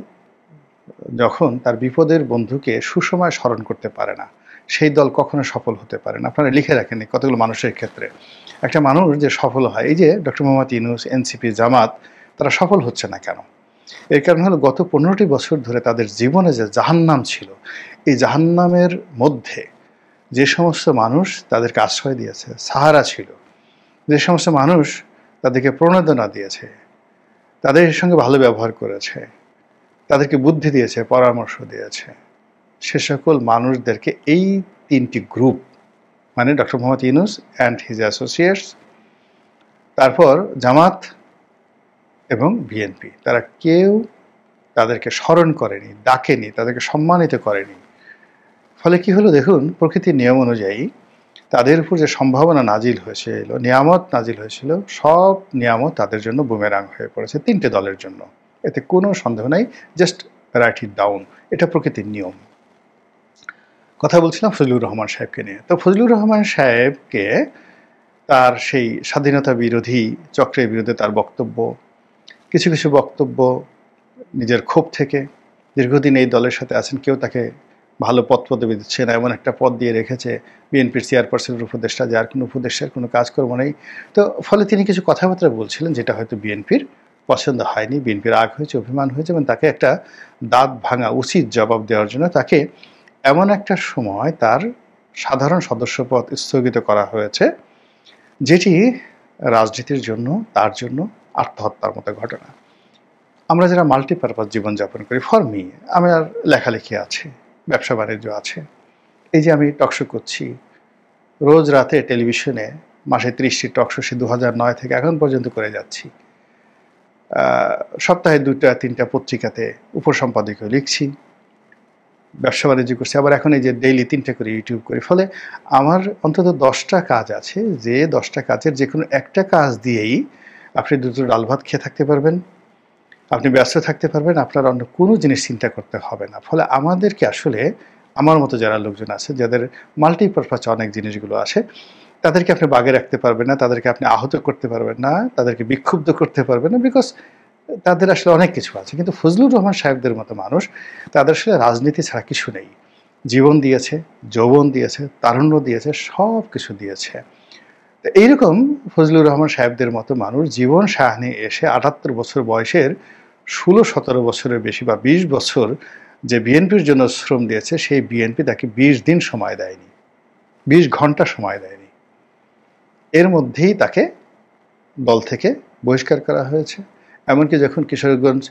যখন তার বিপদের বন্ধুকে সুসময় স্মরণ করতে পারে না, সেই দল কখনো সফল হতে পারে না। আপনারা লিখে রাখেন কতগুলো মানুষের ক্ষেত্রে একটা মানুষ যে সফল হয়, এই যে ডক্টর মোহাম্মদ ইউনূস, এনসিপি, জামাত, তারা সফল হচ্ছে না কেন? এর কারণ হলো গত 15টি বছর ধরে তাদের জীবনে যে জাহান্নাম ছিল, এই জাহান্নামের মধ্যে যে সমস্ত মানুষ তাদেরকে আশ্রয় দিয়েছে, সাহারা ছিল, যে সমস্ত মানুষ তাদেরকে প্রণোদনা দিয়েছে, তাদের সঙ্গে ভালো ব্যবহার করেছে, তাদেরকে বুদ্ধি দিয়েছে, পরামর্শ দিয়েছে, সে সকল মানুষদেরকে এই 3টি গ্রুপ, মানে doctor Mohammad Yunus and his associates, তারপর জামাত এবং বিএনপি, তারা কেউ তাদেরকে স্মরণ করেনি, ডাকেনি, তাদেরকে সম্মানিত করেনি। ফলে কি হলো দেখুন, প্রকৃতির নিয়ম অনুযায়ী তাদের উপর যে সম্ভাবনা নাজিল হয়েছিল, নিয়ামত নাজিল হয়েছিল, সব নিয়ামত তাদের জন্য বুমেরাং হয়ে পড়েছে 3টে দলের জন্য। এতে কোনো সন্দেহ নাই, জাস্ট রাইট ইট ডাউন, এটা প্রকৃতির নিয়ম। কথা বলছিলাম ফজলুর রহমান সাহেবকে নিয়ে। তো ফজলুর রহমান সাহেবকে তার সেই স্বাধীনতা বিরোধী চক্রের বিরুদ্ধে তার বক্তব্য, কিছু কিছু বক্তব্য নিজের ক্ষোভ থেকে, দীর্ঘদিন এই দলের সাথে আছেন, কেউ তাকে ভালো পদবি দিচ্ছে না, এমন একটা পদ দিয়ে রেখেছে বিএনপির চেয়ারপারসনের উপদেষ্টা, যার কোনো উপদেষ্টার কোনো কাজকর্ম নেই। তো ফলে তিনি কিছু কথাবার্তা বলছিলেন যেটা হয়তো বিএনপির পছন্দ হয়নি, বিএনপির রাগ হয়েছে, অভিমান হয়েছে, এবং তাকে একটা দাঁত ভাঙা উচিত জবাব দেওয়ার জন্য তাকে এমন একটা সময় তার সাধারণ সদস্যপদ স্থগিত করা হয়েছে, যেটি রাজনীতির জন্য, তার জন্য আত্মহত্যার মতো ঘটনা। আমরা যারা মাল্টিপারপাস জীবনযাপন করি, ফর মি, আমার লেখালেখি আছে, ব্যবসা বাণিজ্য আছে, এই যে আমি টকশো করছি, রোজ রাতে টেলিভিশনে মাসে 30টি টকশো সে 2009 থেকে এখন পর্যন্ত করে যাচ্ছি, সপ্তাহে 2-3টা পত্রিকাতে উপসম্পাদকীয় লিখছি, ব্যবসা বাণিজ্য করছি, আবার এখন এই যে ডেইলি 3টে করে ইউটিউব করি। ফলে আমার অন্তত 10টা কাজ আছে, যে 10টা কাজের যে কোনো একটা কাজ দিয়েই আপনি দুটো ডাল ভাত খেয়ে থাকতে পারবেন, আপনি ব্যস্ত থাকতে পারবেন, আপনার অন্য কোনো জিনিস চিন্তা করতে হবে না। ফলে আমাদেরকে আসলে, আমার মতো যারা লোকজন আছে, যাদের মাল্টিপারপাস অনেক জিনিসগুলো আসে, তাদেরকে আপনি বাগে রাখতে পারবেন না, তাদেরকে আপনি আহত করতে পারবেন না, তাদেরকে বিক্ষুব্ধ করতে পারবেন না, বিকজ তাদের আসলে অনেক কিছু আছে। কিন্তু ফজলুর রহমান সাহেবদের মতো মানুষ, তাদের আসলে রাজনীতি ছাড়া কিছু নেই। জীবন দিয়েছে, যৌবন দিয়েছে, তারুণ্য দিয়েছে, সব কিছু দিয়েছে। তো এইরকম ফজলুর রহমান সাহেবদের মতো মানুষ জীবন সায়াহ্নে এসে ৭৮ বছর বয়সের 16-17 বছরের বেশি বা 20 বছর যে বিএনপির জন্য শ্রম দিয়েছে, সেই বিএনপি তাকে 20 দিন সময় দেয়নি, 20 ঘন্টা সময় দেয়নি। এর মধ্যেই তাকে দল থেকে বহিষ্কার করা হয়েছে। এমনকি যখন কিশোরগঞ্জ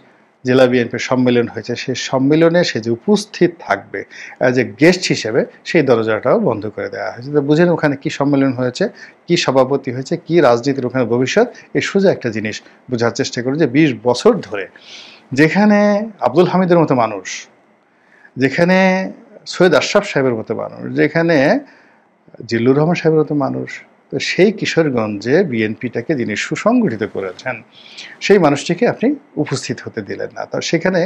জেলা বিএনপির সম্মেলন হয়েছে, সেই সম্মেলনে সে যে উপস্থিত থাকবে অ্যাজ এ গেস্ট হিসেবে, সেই দরজাটাও বন্ধ করে দেওয়া হয়েছে। তো বুঝেন ওখানে কি সম্মেলন হয়েছে, কি সভাপতি হয়েছে, কি রাজনীতির ওখানে ভবিষ্যৎ, এই সোজা একটা জিনিস বোঝার চেষ্টা করি যে 20 বছর ধরে যেখানে আব্দুল হামিদের মতো মানুষ, যেখানে সৈয়দ আশরাফ সাহেবের মতো মানুষ, যেখানে জিল্লুর রহমান সাহেবের মতো মানুষ, তো সেই কিশোরগঞ্জে বিএনপিটাকে যিনি সুসংগঠিত করেছেন, সেই মানুষটিকে আপনি উপস্থিত হতে দিলেন না। তো সেখানে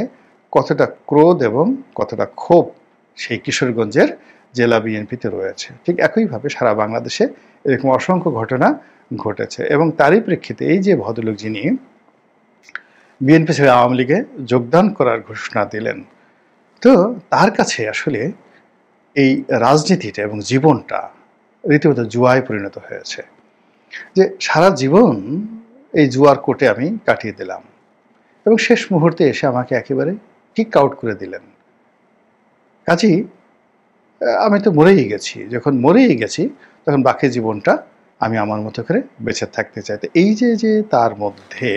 কতটা ক্রোধ এবং কতটা ক্ষোভ সেই কিশোরগঞ্জের জেলা বিএনপিতে রয়েছে। ঠিক একইভাবে সারা বাংলাদেশে এরকম অসংখ্য ঘটনা ঘটেছে, এবং তারই প্রেক্ষিতে এই যে ভদ্রলোক যিনি বিএনপি ছেড়ে আওয়ামী লীগে যোগদান করার ঘোষণা দিলেন। তো তার কাছে আসলে এই রাজনীতিটা এবং জীবনটা রীতিমতো জুয়ায় পরিণত হয়েছে, যে সারা জীবন এই জুয়ার কোর্টে আমি কাটিয়ে দিলাম এবং শেষ মুহূর্তে এসে আমাকে একেবারে কিক আউট করে দিলেন। কাজেই আমি তো মরেই গেছি, যখন মরেই গেছি তখন বাকি জীবনটা আমি আমার মতো করে বেঁচে থাকতে চাই। তো এই যে তার মধ্যে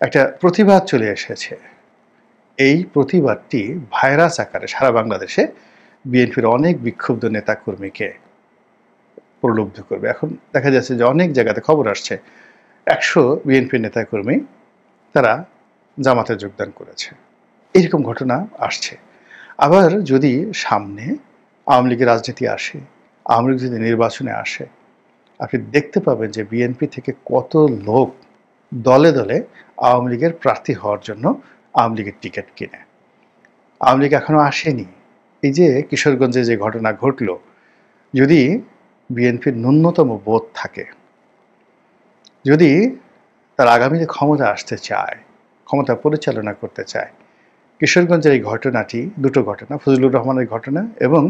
একটা প্রতিবাদ চলে এসেছে, এই প্রতিবাদটি ভাইরাস আকারে সারা বাংলাদেশে বিএনপির অনেক বিক্ষুব্ধ নেতাকর্মীকে প্রলুব্ধ করবে। এখন দেখা যাচ্ছে যে অনেক জায়গাতে খবর আসছে 100 বিএনপি নেতাকর্মী তারা জামাতে যোগদান করেছে, এরকম ঘটনা আসছে। আবার যদি সামনে আওয়ামী লীগের রাজনীতি আসে, আওয়ামী লীগ যদি নির্বাচনে আসে, আপনি দেখতে পাবেন যে বিএনপি থেকে কত লোক দলে দলে আওয়ামী লীগের প্রার্থী হওয়ার জন্য আওয়ামী লীগের টিকিট কিনে। আওয়ামী লীগ এখনো আসেনি। এই যে কিশোরগঞ্জে যে ঘটনা ঘটল, যদি বিএনপির ন্যূনতম বোধ থাকে, যদি তার আগামীতে ক্ষমতা আসতে চায়, ক্ষমতা পরিচালনা করতে চায়, কিশোরগঞ্জের এই ঘটনাটি, দুটো ঘটনা, ফজলুর রহমানের ঘটনা এবং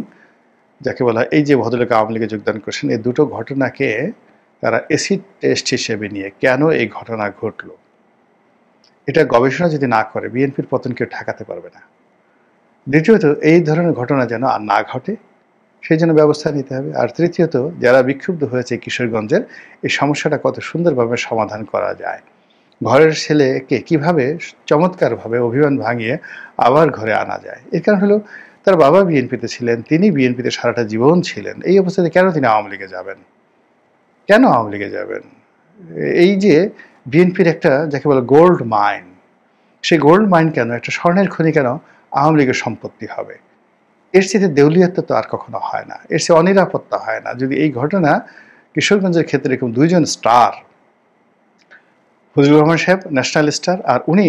যাকে বলা এই যে ভদ্রলোক আওয়ামী লীগে যোগদান করেছেন, এই দুটো ঘটনাকে তারা এসিড টেস্ট হিসেবে নিয়ে কেন এই ঘটনা ঘটল এটা গবেষণা যদি না করে বিএনপির পতন কেউ ঠেকাতে পারবে না। দ্বিতীয়ত, এই ধরনের ঘটনা যেন আর না ঘটে সেই জন্য ব্যবস্থা নিতে হবে। আর তৃতীয়ত, যারা বিক্ষুব্ধ হয়েছে কিশোরগঞ্জের, এই সমস্যাটা কত সুন্দরভাবে সমাধান করা যায়, ঘরের ছেলেকে কিভাবে চমৎকারভাবে অভিমান ভাঙিয়ে আবার ঘরে আনা যায়। এর কারণ হলো তার বাবা বিএনপিতে ছিলেন, তিনি বিএনপিতে সারাটা জীবন ছিলেন। এই অবস্থাতে কেন তিনি আওয়ামী লীগে যাবেন? কেন আওয়ামী লীগে যাবেন? এই যে বিএনপির একটা যাকে বলে গোল্ড মাইন, সেই গোল্ড মাইন কেন, একটা স্বর্ণের খনি কেন আওয়ামী লীগের সম্পত্তি হবে? এর চেয়ে দেউলিয়াত্ব তো আর কখনো হয় না, এর চেয়ে অনিরাপত্তা হয় না। যদি এই ঘটনা কিশোরগঞ্জের ক্ষেত্রে এরকম দুইজন স্টার, ফজলুর রহমান সাহেব ন্যাশনাল স্টার, আর উনি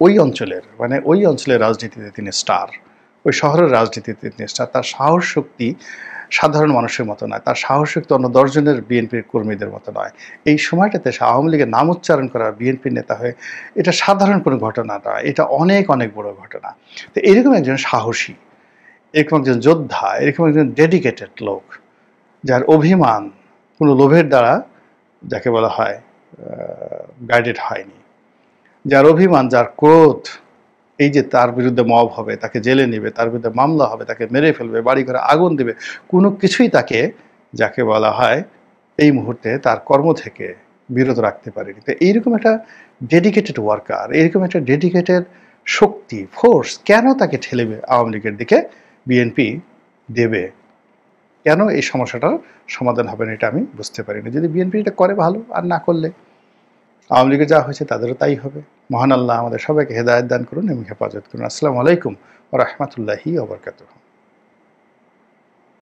ওই অঞ্চলের ওই অঞ্চলের রাজনীতিতে তিনি স্টার, ওই শহরের রাজনীতিতে তিনি স্টার, তার সাহস শক্তি সাধারণ মানুষের মতো নয়, তার সাহস শক্তি অন্য 10 জনের বিএনপির কর্মীদের মতো নয়। এই সময়টাতে আওয়ামী লীগের নাম উচ্চারণ করা বিএনপির নেতা হয়ে, এটা সাধারণ কোনো ঘটনা নয়, এটা অনেক অনেক বড় ঘটনা। তো এরকম একজন সাহসী, এরকম একজন যোদ্ধা, এরকম একজন ডেডিকেটেড লোক, যার অভিমান কোনো লোভের দ্বারা যাকে বলা হয় গাইডেড হয়নি, যার অভিমান, যার ক্রোধ, এই যে তার বিরুদ্ধে মব হবে, তাকে জেলে নেবে, তার বিরুদ্ধে মামলা হবে, তাকে মেরে ফেলবে, বাড়ি ঘরে আগুন দেবে, কোনো কিছুই তাকে যাকে বলা হয় এই মুহূর্তে তার কর্ম থেকে বিরত রাখতে পারেনি। তো এইরকম একটা ডেডিকেটেড ওয়ার্কার, এইরকম একটা ডেডিকেটেড শক্তি, ফোর্স কেন তাকে ঠেলেবে আওয়ামী লীগের দিকে বিএনপি দেবে? কেন এই সমস্যাটার সমাধান হবে না এটা আমি বুঝতে পারি না। যদি বিএনপি এটা করে ভালো, আর না করলে আওয়ামী লীগের যা হয়েছে তাদেরও তাই হবে। মহান আল্লাহ আমাদের সবাইকে হেদায়েত দান করুন এবং হেফাজত করুন। আসসালামু আলাইকুম ওয়া রাহমাতুল্লাহি ওয়া বারাকাতুহু।